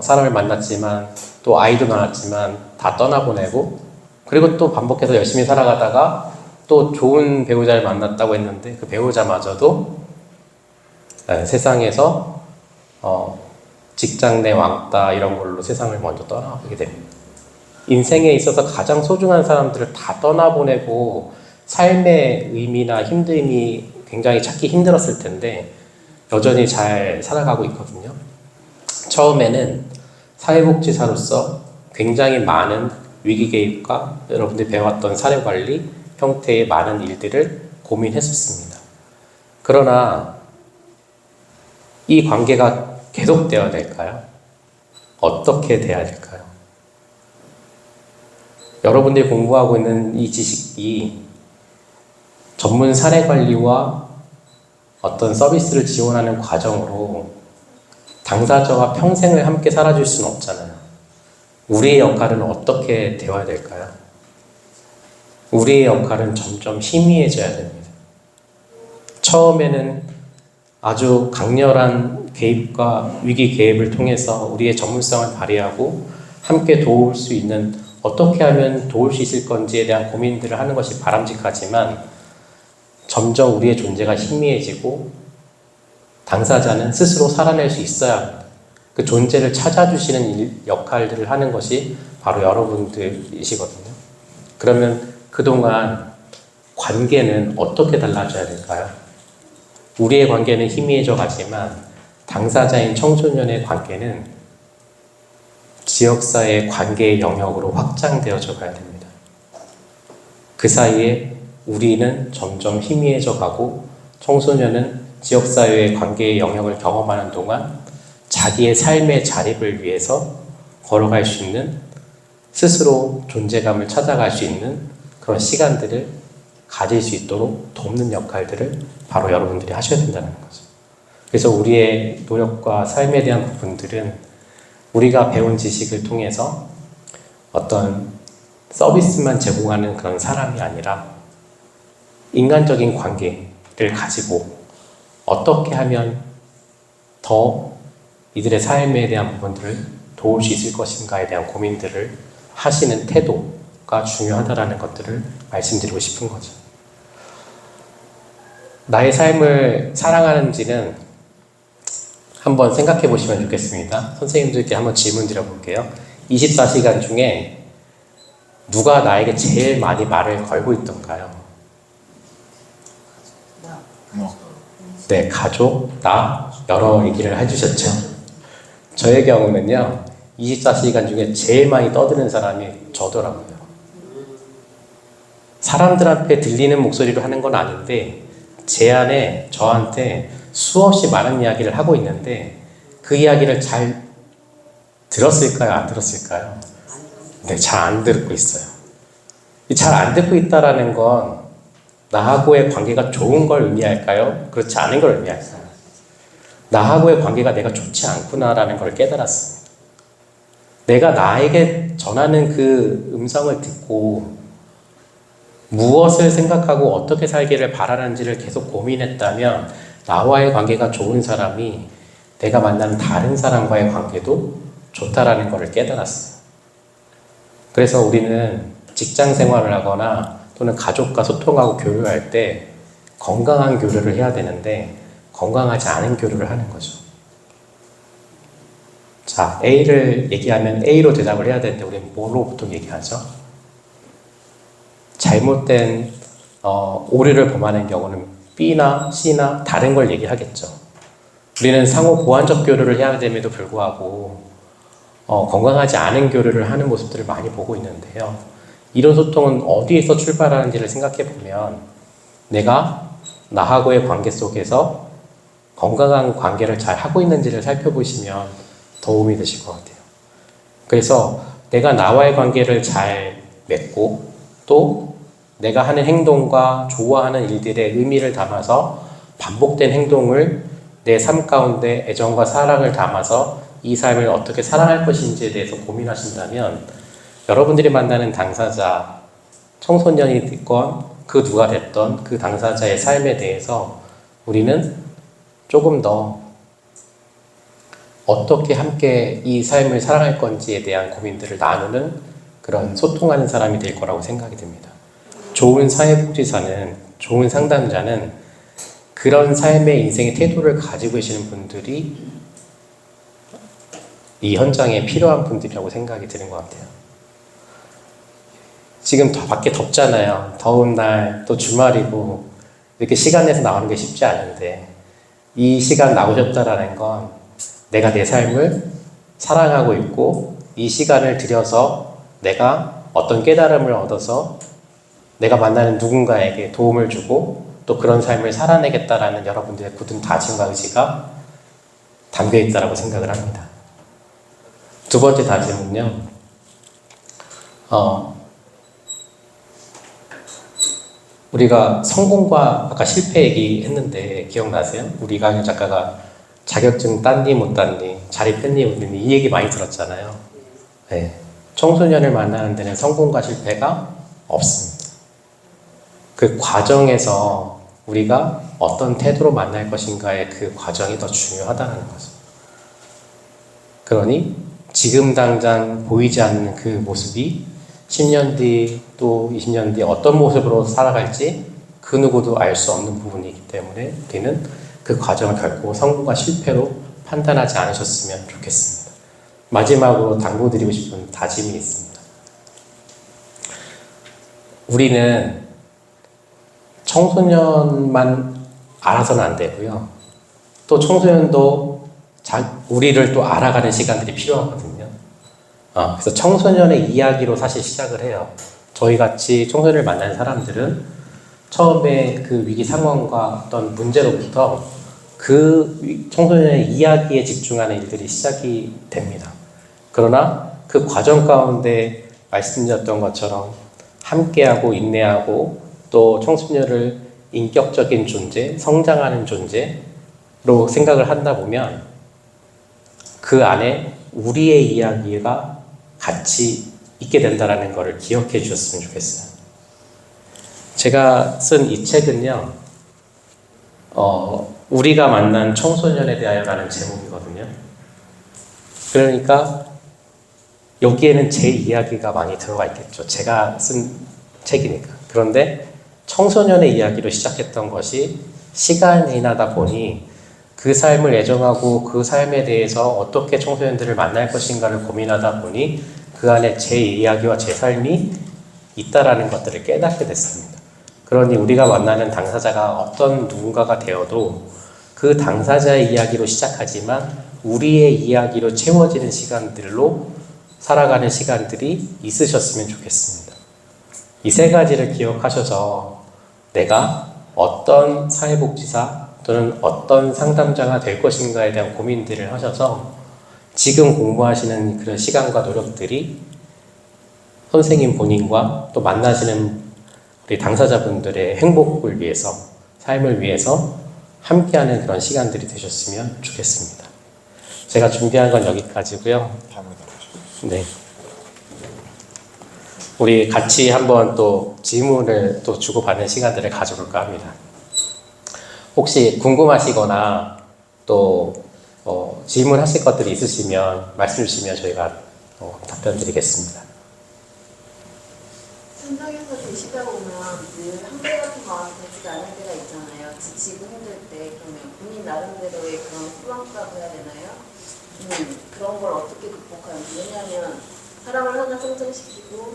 사람을 만났지만 또 아이도 낳았지만 다 떠나보내고 그리고 또 반복해서 열심히 살아가다가 또 좋은 배우자를 만났다고 했는데 그 배우자마저도 세상에서 직장 내 왕따 이런 걸로 세상을 먼저 떠나보게 됩니다. 인생에 있어서 가장 소중한 사람들을 다 떠나보내고 삶의 의미나 힘듦이 굉장히 찾기 힘들었을 텐데 여전히 잘 살아가고 있거든요. 처음에는 사회복지사로서 굉장히 많은 위기 개입과 여러분들이 배워왔던 사례관리 형태의 많은 일들을 고민했었습니다. 그러나 이 관계가 계속되어야 될까요? 어떻게 돼야 될까요? 여러분들이 공부하고 있는 이 지식이 전문 사례관리와 어떤 서비스를 지원하는 과정으로 당사자와 평생을 함께 살아줄 수는 없잖아요. 우리의 역할은 어떻게 되어야 될까요? 우리의 역할은 점점 희미해져야 됩니다. 처음에는 아주 강렬한 개입과 위기 개입을 통해서 우리의 전문성을 발휘하고 함께 도울 수 있는 어떻게 하면 도울 수 있을 건지에 대한 고민들을 하는 것이 바람직하지만 점점 우리의 존재가 희미해지고 당사자는 스스로 살아낼 수 있어야 합니다. 그 존재를 찾아주시는 역할들을 하는 것이 바로 여러분들이시거든요. 그러면 그동안 관계는 어떻게 달라져야 될까요? 우리의 관계는 희미해져 가지만 당사자인 청소년의 관계는 지역사회의 관계의 영역으로 확장되어져 가야 됩니다. 그 사이에 우리는 점점 희미해져 가고 청소년은 지역사회의 관계의 영역을 경험하는 동안 자기의 삶의 자립을 위해서 걸어갈 수 있는, 스스로 존재감을 찾아갈 수 있는 그런 시간들을 가질 수 있도록 돕는 역할들을 바로 여러분들이 하셔야 된다는 거죠. 그래서 우리의 노력과 삶에 대한 부분들은 우리가 배운 지식을 통해서 어떤 서비스만 제공하는 그런 사람이 아니라 인간적인 관계를 가지고 어떻게 하면 더 이들의 삶에 대한 부분들을 도울 수 있을 것인가에 대한 고민들을 하시는 태도가 중요하다는 것들을 말씀드리고 싶은 거죠. 나의 삶을 사랑하는지는 한번 생각해 보시면 좋겠습니다. 선생님들께 한번 질문 드려볼게요. 24시간 중에 누가 나에게 제일 많이 말을 걸고 있던가요? 네, 가족, 나, 여러 얘기를 해주셨죠. 저의 경우는요, 24시간 중에 제일 많이 떠드는 사람이 저더라고요. 사람들한테 들리는 목소리로 하는 건 아닌데 제 안에 저한테 수없이 많은 이야기를 하고 있는데 그 이야기를 잘 들었을까요? 안 들었을까요? 네, 잘 안 듣고 있어요. 잘 안 듣고 있다라는 건 나하고의 관계가 좋은 걸 의미할까요? 그렇지 않은 걸 의미할까요? 나하고의 관계가 내가 좋지 않구나라는 걸 깨달았습니다. 내가 나에게 전하는 그 음성을 듣고 무엇을 생각하고 어떻게 살기를 바라는지를 계속 고민했다면 나와의 관계가 좋은 사람이 내가 만나는 다른 사람과의 관계도 좋다라는 것을 깨달았어요. 그래서 우리는 직장 생활을 하거나 또는 가족과 소통하고 교류할 때 건강한 교류를 해야 되는데 건강하지 않은 교류를 하는 거죠. 자, A를 얘기하면 A로 대답을 해야 되는데 우리는 뭐로 보통 얘기하죠? 잘못된 오류를 범하는 경우는 B나 C나 다른 걸 얘기하겠죠. 우리는 상호 보완적 교류를 해야 됨에도 불구하고 건강하지 않은 교류를 하는 모습들을 많이 보고 있는데요. 이런 소통은 어디에서 출발하는지를 생각해 보면 내가 나하고의 관계 속에서 건강한 관계를 잘 하고 있는지를 살펴보시면 도움이 되실 것 같아요. 그래서 내가 나와의 관계를 잘 맺고 또 내가 하는 행동과 좋아하는 일들의 의미를 담아서 반복된 행동을 내 삶 가운데 애정과 사랑을 담아서 이 삶을 어떻게 사랑할 것인지에 대해서 고민하신다면 여러분들이 만나는 당사자, 청소년이 됐건 그 누가 됐던 그 당사자의 삶에 대해서 우리는 조금 더 어떻게 함께 이 삶을 살아갈 건지에 대한 고민들을 나누는 그런 소통하는 사람이 될 거라고 생각이 듭니다. 좋은 사회복지사는, 좋은 상담자는 그런 삶의 인생의 태도를 가지고 계시는 분들이 이 현장에 필요한 분들이라고 생각이 드는 것 같아요. 지금 밖에 덥잖아요. 더운 날, 또 주말이고 이렇게 시간 내서 나오는 게 쉽지 않은데 이 시간 나오셨다라는 건 내가 내 삶을 사랑하고 있고 이 시간을 들여서 내가 어떤 깨달음을 얻어서 내가 만나는 누군가에게 도움을 주고 또 그런 삶을 살아내겠다라는 여러분들의 굳은 다짐과 의지가 담겨 있다고 생각을 합니다. 두 번째 다짐은요, 우리가 성공과 아까 실패 얘기했는데 기억나세요? 우리 이강현 작가가 자격증 땄니 못 땄니, 자립했니 못 했니 이 얘기 많이 들었잖아요. 네. 청소년을 만나는 데는 성공과 실패가 없습니다. 그 과정에서 우리가 어떤 태도로 만날 것인가의 그 과정이 더 중요하다는 거죠. 그러니 지금 당장 보이지 않는 그 모습이 10년 뒤 또 20년 뒤 어떤 모습으로 살아갈지 그 누구도 알 수 없는 부분이기 때문에 우리는 그 과정을 결코 성공과 실패로 판단하지 않으셨으면 좋겠습니다. 마지막으로 당부드리고 싶은 다짐이 있습니다. 우리는 청소년만 알아서는 안 되고요. 또 청소년도 우리를 또 알아가는 시간들이 필요하거든요. 그래서 청소년의 이야기로 사실 시작을 해요. 저희 같이 청소년을 만나는 사람들은 처음에 그 위기 상황과 어떤 문제로부터 그 청소년의 이야기에 집중하는 일들이 시작이 됩니다. 그러나 그 과정 가운데 말씀드렸던 것처럼 함께하고 인내하고 또 청소년을 인격적인 존재, 성장하는 존재로 생각을 한다 보면 그 안에 우리의 이야기가 같이 있게 된다는 것을 기억해 주셨으면 좋겠어요. 제가 쓴 이 책은요, 우리가 만난 청소년에 대하여라는 제목이거든요. 그러니까 여기에는 제 이야기가 많이 들어가 있겠죠. 제가 쓴 책이니까. 그런데 청소년의 이야기로 시작했던 것이 시간이 지나다 보니 그 삶을 애정하고 그 삶에 대해서 어떻게 청소년들을 만날 것인가를 고민하다 보니 그 안에 제 이야기와 제 삶이 있다라는 것들을 깨닫게 됐습니다. 그러니 우리가 만나는 당사자가 어떤 누군가가 되어도 그 당사자의 이야기로 시작하지만 우리의 이야기로 채워지는 시간들로 살아가는 시간들이 있으셨으면 좋겠습니다. 이 세 가지를 기억하셔서 내가 어떤 사회복지사 또는 어떤 상담자가 될 것인가에 대한 고민들을 하셔서 지금 공부하시는 그런 시간과 노력들이 선생님 본인과 또 만나시는 우리 당사자분들의 행복을 위해서, 삶을 위해서 함께하는 그런 시간들이 되셨으면 좋겠습니다. 제가 준비한 건 여기까지고요. 네. 우리 같이 한번 또 질문을 또 주고받는 시간들을 가져볼까 합니다. 혹시 궁금하시거나 또 질문하실 것들이 있으시면 말씀 주시면 저희가 답변 드리겠습니다. 현장에서 계시다 보면 늘 한결같은 마음이 되지 않을 때가 있잖아요. 지치고 힘들 때. 그러면 본인 나름대로의 그런 수학이라고 해야 되나요? 그런 걸 어떻게 극복하는지. 왜냐하면 사람을 하나 성장시키고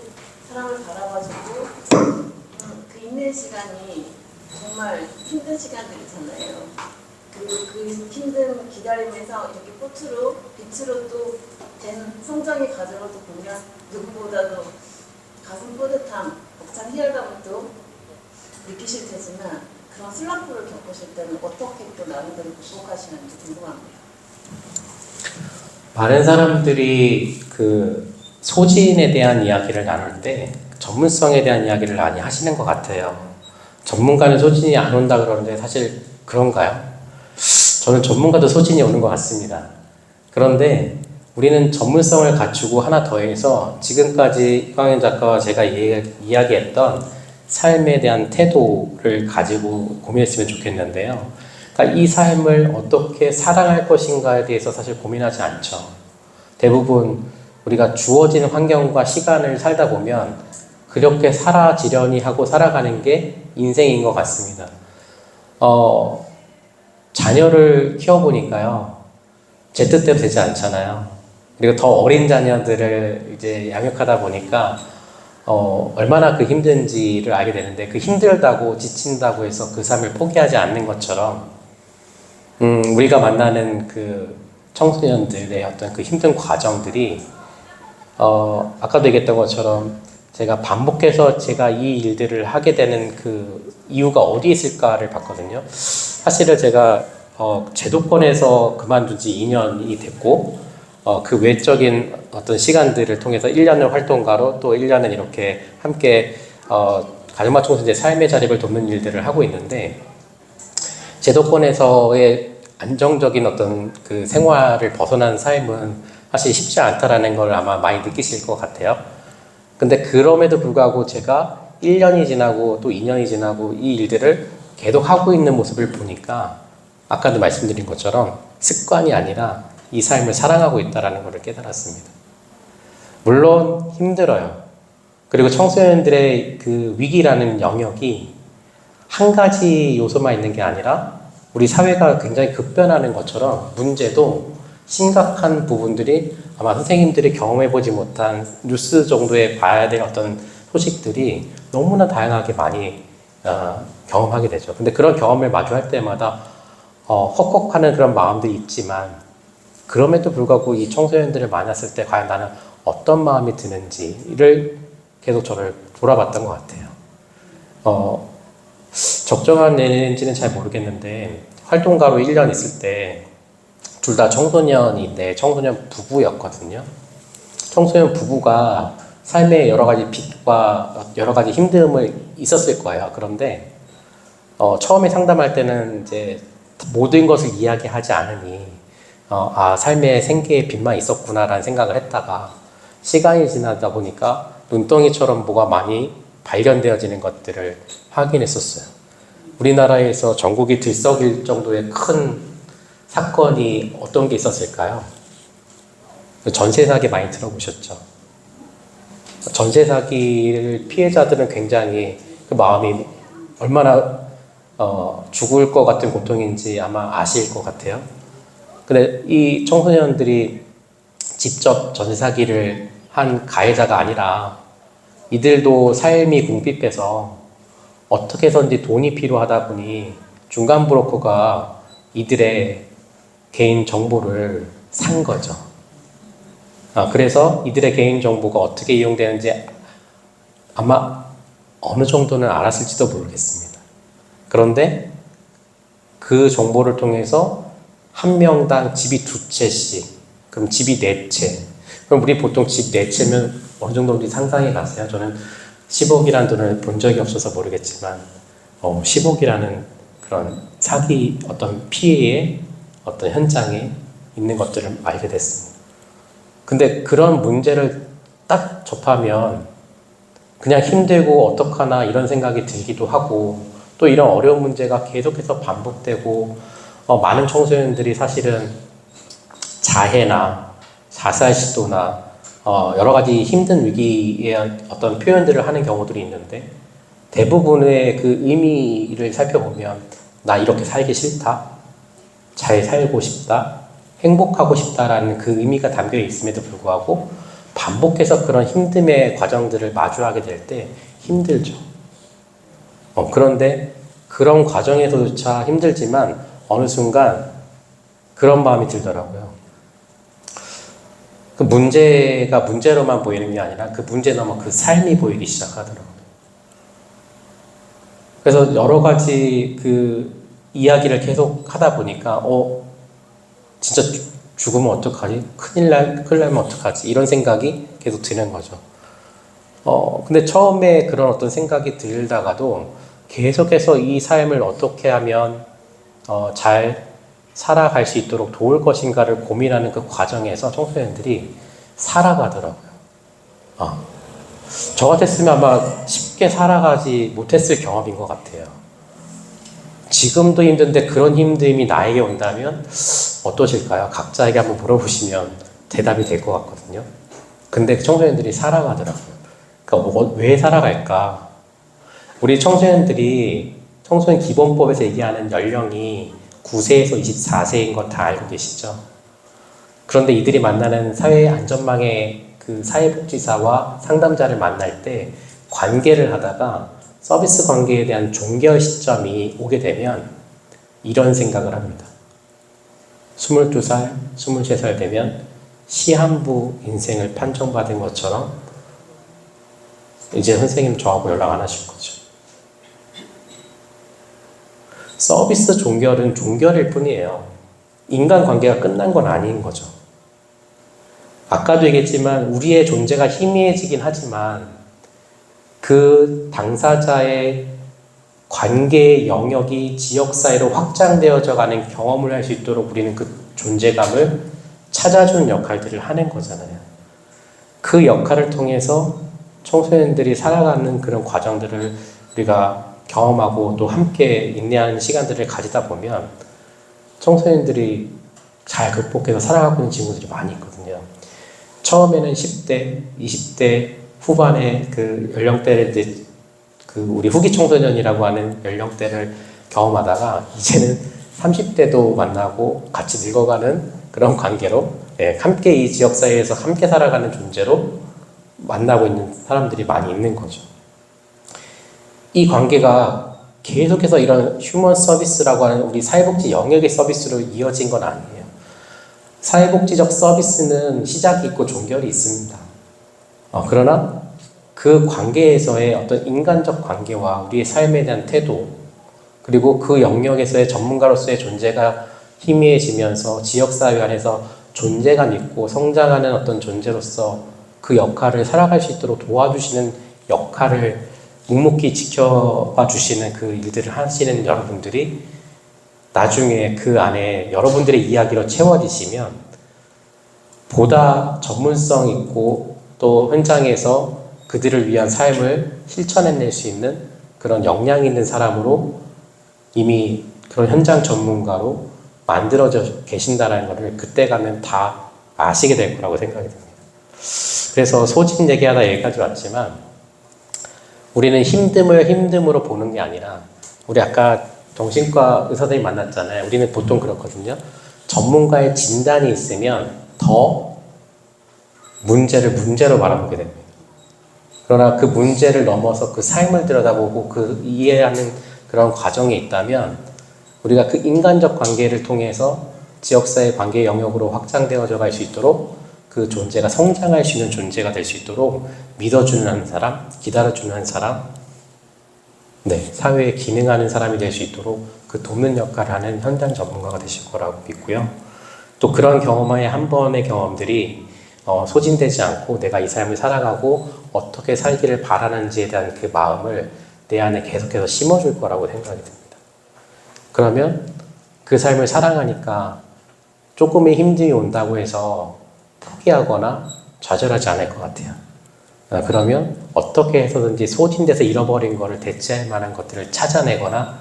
사람을 바라봐주고 그 있는 시간이 정말 힘든 시간들이잖아요. 그 힘든 기다림에서 이렇게 빛으로 또 된 성장의 과정을 또 보면 누구보다도 가슴 뿌듯함, 벅찬 희열감을 또 느끼실 테지만 그런 슬럼프를 겪으실 때는 어떻게 또 나름대로 극복하시는지 궁금합니다. 많은 사람들이 그 소진에 대한 이야기를 나눌 때 전문성에 대한 이야기를 많이 하시는 것 같아요. 전문가는 소진이 안 온다 그러는데 사실 그런가요? 저는 전문가도 소진이 오는 것 같습니다. 그런데 우리는 전문성을 갖추고 하나 더해서 지금까지 이광현 작가와 제가 이야기했던 삶에 대한 태도를 가지고 고민했으면 좋겠는데요. 그러니까 이 삶을 어떻게 살아갈 것인가에 대해서 사실 고민하지 않죠. 대부분 우리가 주어진 환경과 시간을 살다 보면 그렇게 살아지려니 하고 살아가는 게 인생인 것 같습니다. 자녀를 키워보니까요, 제 뜻대로 되지 않잖아요. 그리고 더 어린 자녀들을 이제 양육하다 보니까 얼마나 그 힘든지를 알게 되는데 그 힘들다고 지친다고 해서 그 삶을 포기하지 않는 것처럼 우리가 만나는 그 청소년들의 어떤 그 힘든 과정들이 아까도 얘기했던 것처럼 제가 반복해서 제가 이 일들을 하게 되는 그 이유가 어디에 있을까를 봤거든요. 사실은 제가 제도권에서 그만둔 지 2년이 됐고 그 외적인 어떤 시간들을 통해서 1년을 활동가로 또 1년은 이렇게 함께 가정막 청소년의 삶의 자립을 돕는 일들을 하고 있는데 제도권에서의 안정적인 어떤 그 생활을 벗어난 삶은 사실 쉽지 않다라는 걸 아마 많이 느끼실 것 같아요. 근데 그럼에도 불구하고 제가 1년이 지나고 또 2년이 지나고 이 일들을 계속 하고 있는 모습을 보니까 아까도 말씀드린 것처럼 습관이 아니라 이 삶을 사랑하고 있다는 것을 깨달았습니다. 물론 힘들어요. 그리고 청소년들의 그 위기라는 영역이 한 가지 요소만 있는 게 아니라 우리 사회가 굉장히 급변하는 것처럼 문제도 심각한 부분들이 아마 선생님들이 경험해보지 못한 뉴스 정도에 봐야 될 어떤 소식들이 너무나 다양하게 많이 경험하게 되죠. 근데 그런 경험을 마주할 때마다 헉헉하는 그런 마음들이 있지만 그럼에도 불구하고 이 청소년들을 만났을 때 과연 나는 어떤 마음이 드는지를 계속 저를 돌아봤던 것 같아요. 적정한 예인지는 잘 모르겠는데 활동가로 1년 있을 때 둘 다 청소년인데 청소년 부부였거든요. 청소년 부부가 삶의 여러 가지 빛과 여러 가지 힘듦을 있었을 거예요. 그런데 처음에 상담할 때는 이제 모든 것을 이야기하지 않으니 삶의 생계에 빛만 있었구나라는 생각을 했다가 시간이 지나다 보니까 눈덩이처럼 뭐가 많이 발견되어지는 것들을 확인했었어요. 우리나라에서 전국이 들썩일 정도의 큰 사건이 어떤 게 있었을까요? 전세 사기 많이 들어보셨죠? 전세 사기를 피해자들은 굉장히 그 마음이 얼마나 죽을 것 같은 고통인지 아마 아실 것 같아요. 근데 이 청소년들이 직접 전세 사기를 한 가해자가 아니라 이들도 삶이 궁핍해서 어떻게 해서든지 돈이 필요하다 보니 중간 브로커가 이들의 개인 정보를 산 거죠. 그래서 이들의 개인 정보가 어떻게 이용되는지 아마 어느 정도는 알았을지도 모르겠습니다. 그런데 그 정보를 통해서 한 명당 집이 2채씩, 그럼 집이 4채. 그럼 우리 보통 집 4채면 어느 정도인지 상상이 가세요? 저는 10억이라는 돈을 본 적이 없어서 모르겠지만 10억이라는 그런 사기 어떤 피해의 어떤 현장에 있는 것들을 알게 됐습니다. 근데 그런 문제를 딱 접하면 그냥 힘들고 어떡하나 이런 생각이 들기도 하고 또 이런 어려운 문제가 계속해서 반복되고 많은 청소년들이 사실은 자해나 자살 시도나 여러 가지 힘든 위기의 어떤 표현들을 하는 경우들이 있는데 대부분의 그 의미를 살펴보면 나 이렇게 살기 싫다, 잘 살고 싶다, 행복하고 싶다라는 그 의미가 담겨 있음에도 불구하고 반복해서 그런 힘듦의 과정들을 마주하게 될 때 힘들죠. 그런데 그런 과정에서조차 힘들지만 어느 순간 그런 마음이 들더라고요. 그 문제가 문제로만 보이는 게 아니라 그 문제 넘어 그 삶이 보이기 시작하더라고요. 그래서 여러 가지 그 이야기를 계속 하다 보니까 진짜 죽으면 어떡하지? 큰일 나면 어떡하지? 이런 생각이 계속 드는 거죠. 근데 처음에 그런 어떤 생각이 들다가도 계속해서 이 삶을 어떻게 하면 잘 살아갈 수 있도록 도울 것인가를 고민하는 그 과정에서 청소년들이 살아가더라고요. 저 같았으면 아마 쉽게 살아가지 못했을 경험인 것 같아요. 지금도 힘든데 그런 힘듦이 나에게 온다면 어떠실까요? 각자에게 한번 물어보시면 대답이 될 것 같거든요. 근데 청소년들이 살아가더라고요. 그러니까 왜 살아갈까? 우리 청소년들이 청소년 기본법에서 얘기하는 연령이 9세에서 24세인 건 다 알고 계시죠? 그런데 이들이 만나는 사회 안전망의 그 사회복지사와 상담자를 만날 때 관계를 하다가 서비스 관계에 대한 종결 시점이 오게 되면 이런 생각을 합니다. 22살, 23살 되면 시한부 인생을 판정받은 것처럼 이제 선생님 저하고 연락 안 하실 거죠. 서비스 종결은 종결일 뿐이에요. 인간관계가 끝난 건 아닌 거죠. 아까도 얘기했지만 우리의 존재가 희미해지긴 하지만 그 당사자의 관계의 영역이 지역사회로 확장되어져 가는 경험을 할 수 있도록 우리는 그 존재감을 찾아주는 역할들을 하는 거잖아요. 그 역할을 통해서 청소년들이 살아가는 그런 과정들을 우리가 경험하고 또 함께 인내하는 시간들을 가지다 보면 청소년들이 잘 극복해서 살아가고 있는 친구들이 많이 있거든요. 처음에는 10대, 20대 후반의 그 연령대를 이제 그 우리 후기 청소년이라고 하는 연령대를 경험하다가 이제는 30대도 만나고 같이 늙어가는 그런 관계로 함께 이 지역사회에서 함께 살아가는 존재로 만나고 있는 사람들이 많이 있는 거죠. 이 관계가 계속해서 이런 휴먼 서비스라고 하는 우리 사회복지 영역의 서비스로 이어진 건 아니에요. 사회복지적 서비스는 시작이 있고 종결이 있습니다. 그러나 그 관계에서의 어떤 인간적 관계와 우리의 삶에 대한 태도, 그리고 그 영역에서의 전문가로서의 존재가 희미해지면서 지역사회 안에서 존재감 있고 성장하는 어떤 존재로서 그 역할을 살아갈 수 있도록 도와주시는 역할을 묵묵히 지켜봐 주시는 그 일들을 하시는 여러분들이 나중에 그 안에 여러분들의 이야기로 채워지시면 보다 전문성 있고 또 현장에서 그들을 위한 삶을 실천해낼 수 있는 그런 역량 있는 사람으로 이미 그런 현장 전문가로 만들어져 계신다는 것을 그때 가면 다 아시게 될 거라고 생각이 듭니다. 그래서 소진 얘기하다 여기까지 왔지만 우리는 힘듦으로 보는 게 아니라 우리 아까 정신과 의사들이 만났잖아요. 우리는 보통 그렇거든요. 전문가의 진단이 있으면 더 문제를 문제로 바라보게 됩니다. 그러나 그 문제를 넘어서 그 삶을 들여다보고 그 이해하는 그런 과정이 있다면 우리가 그 인간적 관계를 통해서 지역사회 관계 영역으로 확장되어져 갈 수 있도록 그 존재가 성장할 수 있는 존재가 될 수 있도록 믿어주는 한 사람, 기다려주는 한 사람, 사회에 기능하는 사람이 될 수 있도록 그 돕는 역할을 하는 현장 전문가가 되실 거라고 믿고요. 또 그런 경험의 한 번의 경험들이 소진되지 않고 내가 이 삶을 살아가고 어떻게 살기를 바라는지에 대한 그 마음을 내 안에 계속해서 심어줄 거라고 생각이 듭니다. 그러면 그 삶을 사랑하니까 조금의 힘듦이 온다고 해서 포기하거나 좌절하지 않을 것 같아요. 그러면 어떻게 해서든지 소진돼서 잃어버린 것을 대체할 만한 것들을 찾아내거나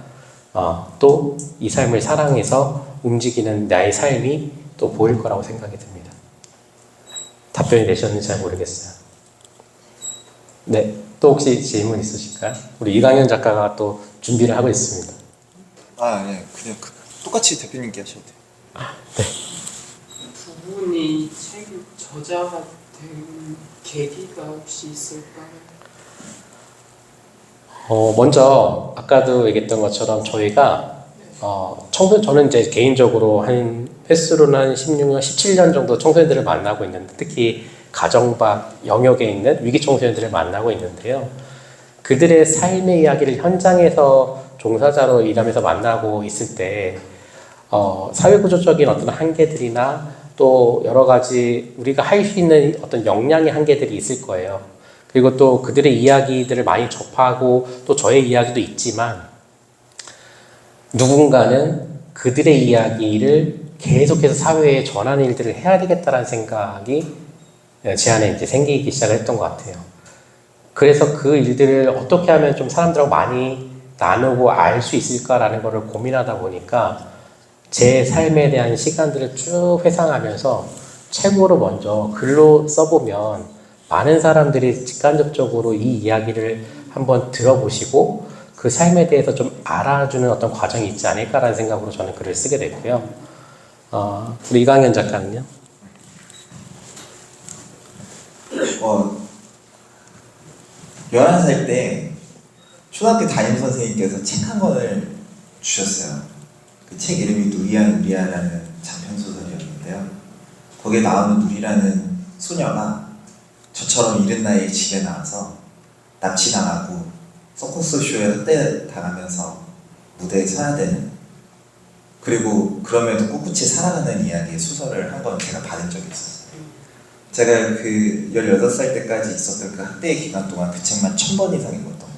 또 이 삶을 사랑해서 움직이는 나의 삶이 또 보일 거라고 생각이 듭니다. 답변이 되셨는지 잘 모르겠어요. 네, 또 혹시 질문 있으실까요? 우리 이강현 작가가 또 준비를 하고 있습니다. 네, 그냥 똑같이 대표님께 하셔도 돼요. 네. 두 분이 책 저자가 된 계기가 혹시 있을까요? 먼저 아까도 얘기했던 것처럼 저희가 저는 이제 개인적으로 한 횟수로는 한 16년, 17년 정도 청소년들을 만나고 있는데 특히 가정 밖 영역에 있는 위기 청소년들을 만나고 있는데요. 그들의 삶의 이야기를 현장에서 종사자로 일하면서 만나고 있을 때 사회구조적인 어떤 한계들이나 또 여러 가지 우리가 할 수 있는 어떤 역량의 한계들이 있을 거예요. 그리고 또 그들의 이야기들을 많이 접하고 또 저의 이야기도 있지만 누군가는 그들의 이야기를 계속해서 사회에 전하는 일들을 해야 되겠다는 생각이 제 안에 이제 생기기 시작을 했던 것 같아요. 그래서 그 일들을 어떻게 하면 좀 사람들하고 많이 나누고 알 수 있을까라는 것을 고민하다 보니까 제 삶에 대한 시간들을 쭉 회상하면서 책으로 먼저 글로 써보면 많은 사람들이 직간접적으로 이 이야기를 한번 들어보시고 그 삶에 대해서 좀 알아주는 어떤 과정이 있지 않을까라는 생각으로 저는 글을 쓰게 됐고요. 우리 이강현 작가는요? 11살 때 초등학교 담임 선생님께서 책 한 권을 주셨어요. 그 책 이름이 누리야라는 장편소설이었는데요. 거기에 나오는 누리라는 소녀가 저처럼 이른 나이에 집에 나와서 납치당하고 서커스 쇼에 학대당하면서 무대에 서야 되는, 그리고 그럼에도 꿋꿋이 살아가는 이야기의 소설을 한 권 제가 받은 적이 있었어요. 제가 그 18살 때까지 있었던 그 학대의 기간 동안 그 책만 1000번 이상 읽었던 거예요.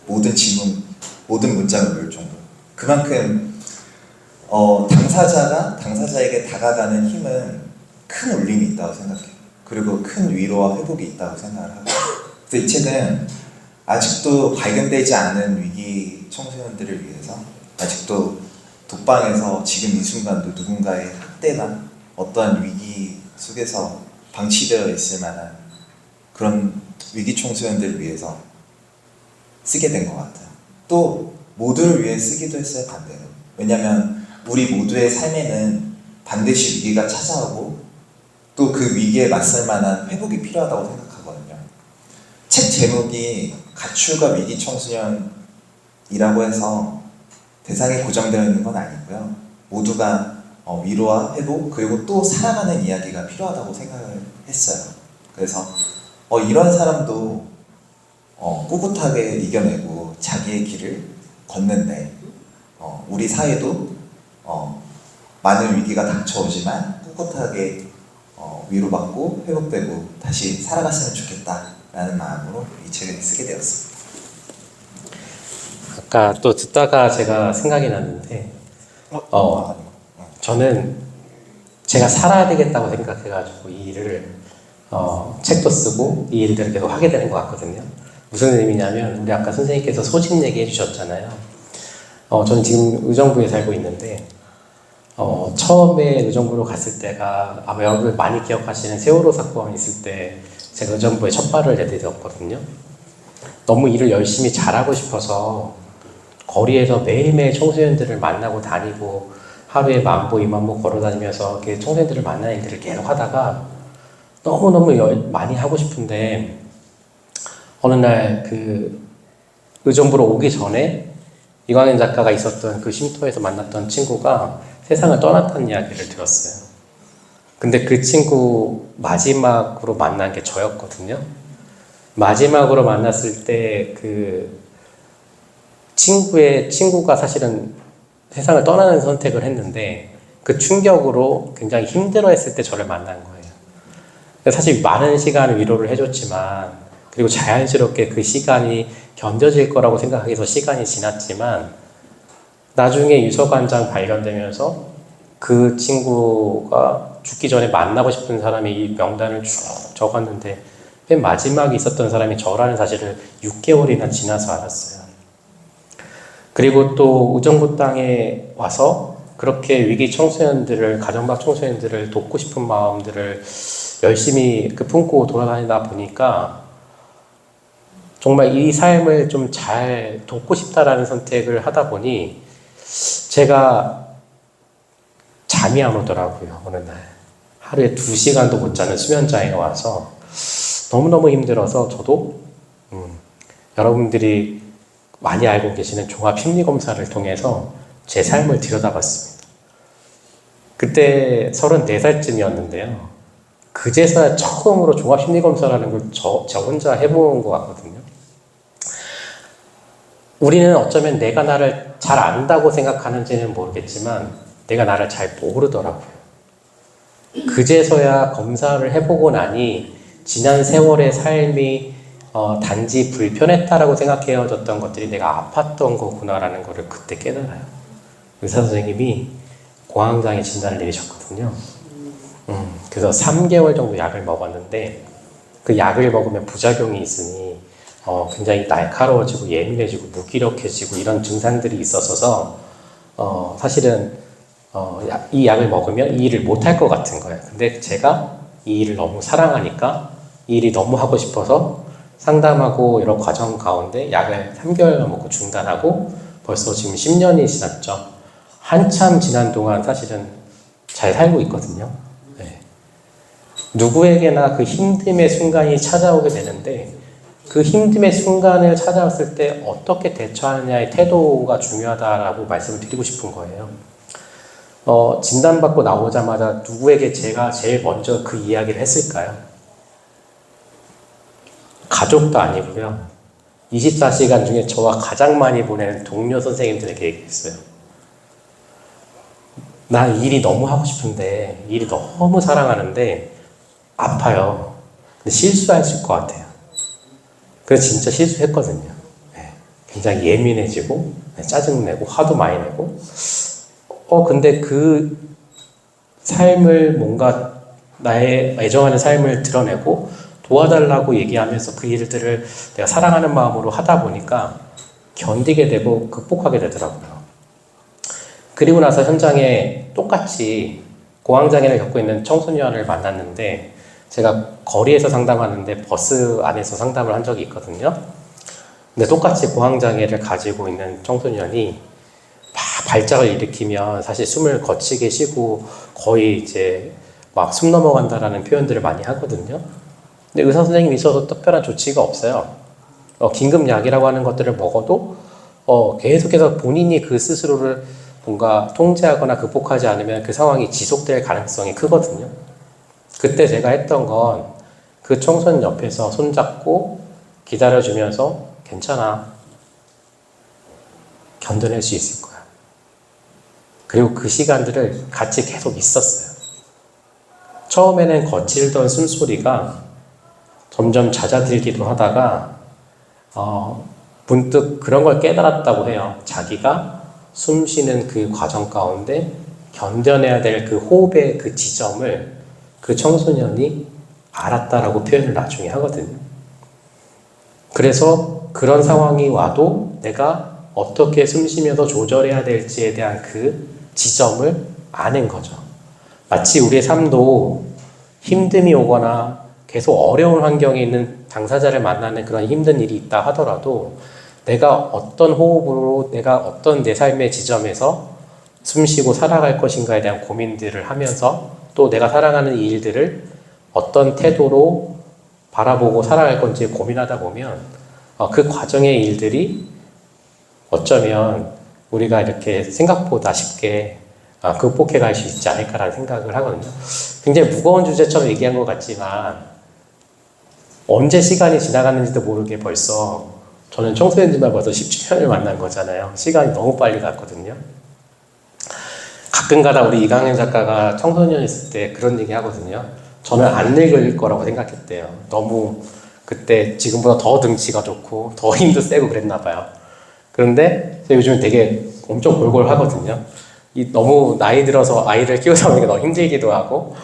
모든 질문, 모든 문장을 외울 정도로. 그만큼 당사자가 당사자에게 다가가는 힘은 큰 울림이 있다고 생각해요. 그리고 큰 위로와 회복이 있다고 생각을 하고, 그래서 이 책은 아직도 발견되지 않은 위기 청소년들을 위해서, 아직도 독방에서 지금 이 순간도 누군가의 학대나 어떠한 위기 속에서 방치되어 있을 만한 그런 위기 청소년들을 위해서 쓰게 된 것 같아요. 또 모두를 위해 쓰기도 했어요, 반대로. 왜냐하면 우리 모두의 삶에는 반드시 위기가 찾아오고 또 그 위기에 맞설 만한 회복이 필요하다고 생각하거든요. 책 제목이 가출과 위기 청소년이라고 해서 대상이 고정되어 있는 건 아니고요. 모두가 위로와 회복, 그리고 또 살아가는 이야기가 필요하다고 생각을 했어요. 그래서 이런 사람도 꿋꿋하게 이겨내고 자기의 길을 걷는데 우리 사회도 많은 위기가 닥쳐오지만 꿋꿋하게 위로받고 회복되고 다시 살아갔으면 좋겠다라는 마음으로 이 책을 쓰게 되었습니다. 아까 또 듣다가 제가 생각이 났는데, 저는 제가 살아야 되겠다고 생각해가지고 이 일을 책도 쓰고 이 일들을 계속 하게 되는 것 같거든요. 무슨 의미냐면 우리 아까 선생님께서 소집 얘기해 주셨잖아요. 저는 지금 의정부에 살고 있는데 처음에 의정부로 갔을 때가 아마 여러분 많이 기억하시는 세월호 사건 있을 때 제가 의정부에 첫 발을 내디뎠거든요. 너무 일을 열심히 잘하고 싶어서 거리에서 매일매일 청소년들을 만나고 다니고 하루에 10,000보, 20,000보 걸어다니면서 이렇게 청소년들을 만나는 일들을 계속 하다가 너무너무 많이 하고 싶은데 어느 날 그 의정부로 오기 전에 이광현 작가가 있었던 그 쉼터에서 만났던 친구가 세상을 떠났다는 이야기를 들었어요. 근데 그 친구 마지막으로 만난 게 저였거든요. 마지막으로 만났을 때 그 친구가 사실은 세상을 떠나는 선택을 했는데 그 충격으로 굉장히 힘들어했을 때 저를 만난 거예요. 사실 많은 시간을 위로를 해줬지만 그리고 자연스럽게 그 시간이 견뎌질 거라고 생각해서 시간이 지났지만 나중에 유서관장 발견되면서 그 친구가 죽기 전에 만나고 싶은 사람이 이 명단을 쭉 적었는데 맨 마지막에 있었던 사람이 저라는 사실을 6개월이나 지나서 알았어요. 그리고 또 의정부 땅에 와서 그렇게 위기 청소년들을, 가정박 청소년들을 돕고 싶은 마음들을 열심히 품고 돌아다니다 보니까 정말 이 삶을 좀 잘 돕고 싶다라는 선택을 하다 보니 제가 잠이 안 오더라고요. 어느 날 하루에 2시간도 못 자는 수면장애가 와서 너무너무 힘들어서 저도 여러분들이 많이 알고 계시는 종합심리검사를 통해서 제 삶을 들여다봤습니다. 그때 34살쯤이었는데요. 그제서야 처음으로 종합심리검사라는 걸 저 혼자 해본 것 같거든요. 우리는 어쩌면 내가 나를 잘 안다고 생각하는지는 모르겠지만 내가 나를 잘 모르더라고요. 그제서야 검사를 해보고 나니 지난 세월의 삶이 단지 불편했다라고 생각해졌던 것들이 내가 아팠던 거구나라는 것을 그때 깨달아요. 의사 선생님이 공황장애 진단을 내리셨거든요. 그래서 3개월 정도 약을 먹었는데 그 약을 먹으면 부작용이 있으니 굉장히 날카로워지고 예민해지고 무기력해지고 이런 증상들이 있었어서 사실은 이 약을 먹으면 이 일을 못할 것 같은 거예요. 근데 제가 이 일을 너무 사랑하니까 이 일이 너무 하고 싶어서 상담하고 여러 과정 가운데 약을 3개월만 먹고 중단하고 벌써 지금 10년이 지났죠. 한참 지난 동안 사실은 잘 살고 있거든요. 네. 누구에게나 그 힘듦의 순간이 찾아오게 되는데 그 힘듦의 순간을 찾아왔을 때 어떻게 대처하느냐의 태도가 중요하다라고 말씀을 드리고 싶은 거예요. 진단받고 나오자마자 누구에게 제가 제일 먼저 그 이야기를 했을까요? 가족도 아니고요. 24시간 중에 저와 가장 많이 보내는 동료 선생님들에게 얘기했어요. 나 이 일이 너무 하고 싶은데, 이 일이 너무 사랑하는데 아파요. 근데 실수했을 것 같아요. 그래서 진짜 실수했거든요. 네. 굉장히 예민해지고 짜증내고 화도 많이 내고 근데 그 삶을 뭔가 나의 애정하는 삶을 드러내고 도와달라고 얘기하면서 그 일들을 내가 사랑하는 마음으로 하다 보니까 견디게 되고 극복하게 되더라고요. 그리고 나서 현장에 똑같이 공황장애를 겪고 있는 청소년을 만났는데 제가 거리에서 상담하는데 버스 안에서 상담을 한 적이 있거든요. 근데 똑같이 공황장애를 가지고 있는 청소년이 막 발작을 일으키면 사실 숨을 거치게 쉬고 거의 이제 막 숨 넘어간다라는 표현들을 많이 하거든요. 근데 의사 선생님이 있어서 특별한 조치가 없어요. 긴급약이라고 하는 것들을 먹어도 계속해서 본인이 그 스스로를 뭔가 통제하거나 극복하지 않으면 그 상황이 지속될 가능성이 크거든요. 그때 제가 했던 건 그 청소년 옆에서 손잡고 기다려주면서 괜찮아. 견뎌낼 수 있을 거야. 그리고 그 시간들을 같이 계속 있었어요. 처음에는 거칠던 숨소리가 점점 잦아들기도 하다가 문득 그런 걸 깨달았다고 해요. 자기가 숨 쉬는 그 과정 가운데 견뎌내야 될 그 호흡의 그 지점을 그 청소년이 알았다라고 표현을 나중에 하거든요. 그래서 그런 상황이 와도 내가 어떻게 숨 쉬면서 조절해야 될지에 대한 그 지점을 아는 거죠. 마치 우리의 삶도 힘듦이 오거나 계속 어려운 환경에 있는 당사자를 만나는 그런 힘든 일이 있다 하더라도 내가 어떤 호흡으로 내가 어떤 내 삶의 지점에서 숨쉬고 살아갈 것인가에 대한 고민들을 하면서 또 내가 살아가는 이 일들을 어떤 태도로 바라보고 살아갈 건지 고민하다 보면 그 과정의 일들이 어쩌면 우리가 이렇게 생각보다 쉽게 극복해 갈 수 있지 않을까라는 생각을 하거든요. 굉장히 무거운 주제처럼 얘기한 것 같지만 언제 시간이 지나갔는지도 모르게 벌써 저는 청소년들만 벌써 17년을 만난 거잖아요. 시간이 너무 빨리 갔거든요. 가끔가다 우리 이강현 작가가 청소년 있을 때 그런 얘기 하거든요. 저는 안 늙을 거라고 생각했대요. 너무 그때 지금보다 더 등치가 좋고 더 힘도 세고 그랬나 봐요. 그런데 요즘 되게 엄청 골골하거든요. 너무 나이 들어서 아이를 키우다 보니까 너무 힘들기도 하고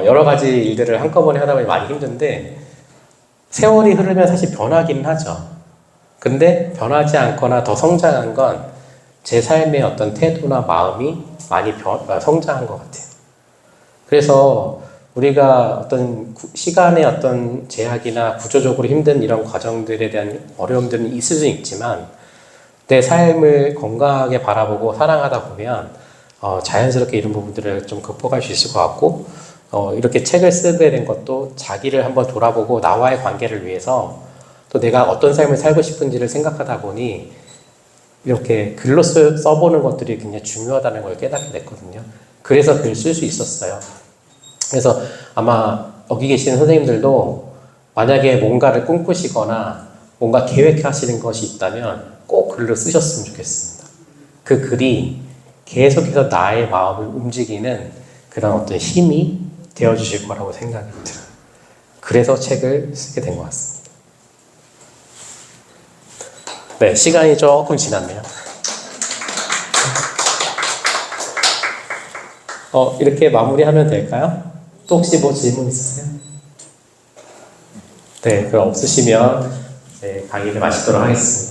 여러 가지 일들을 한꺼번에 하다 보니 많이 힘든데 세월이 흐르면 사실 변하기는 하죠. 근데 변하지 않거나 더 성장한 건 제 삶의 어떤 태도나 마음이 많이 성장한 것 같아요. 그래서 우리가 어떤 시간의 어떤 제약이나 구조적으로 힘든 이런 과정들에 대한 어려움들은 있을 수 있지만 내 삶을 건강하게 바라보고 사랑하다 보면 자연스럽게 이런 부분들을 좀 극복할 수 있을 것 같고 이렇게 책을 쓰게 된 것도 자기를 한번 돌아보고 나와의 관계를 위해서 또 내가 어떤 삶을 살고 싶은지를 생각하다 보니 이렇게 글로 써보는 것들이 굉장히 중요하다는 걸 깨닫게 됐거든요. 그래서 글을 쓸 수 있었어요. 그래서 아마 여기 계시는 선생님들도 만약에 뭔가를 꿈꾸시거나 뭔가 계획하시는 것이 있다면 꼭 글로 쓰셨으면 좋겠습니다. 그 글이 계속해서 나의 마음을 움직이는 그런 어떤 힘이 되어주실 거라고 생각이 들어요. 그래서 책을 쓰게 된 것 같습니다. 네, 시간이 조금 지났네요. 이렇게 마무리하면 될까요? 또 혹시 뭐 질문 있으세요? 네, 그럼 없으시면 강의를 마치도록 하겠습니다.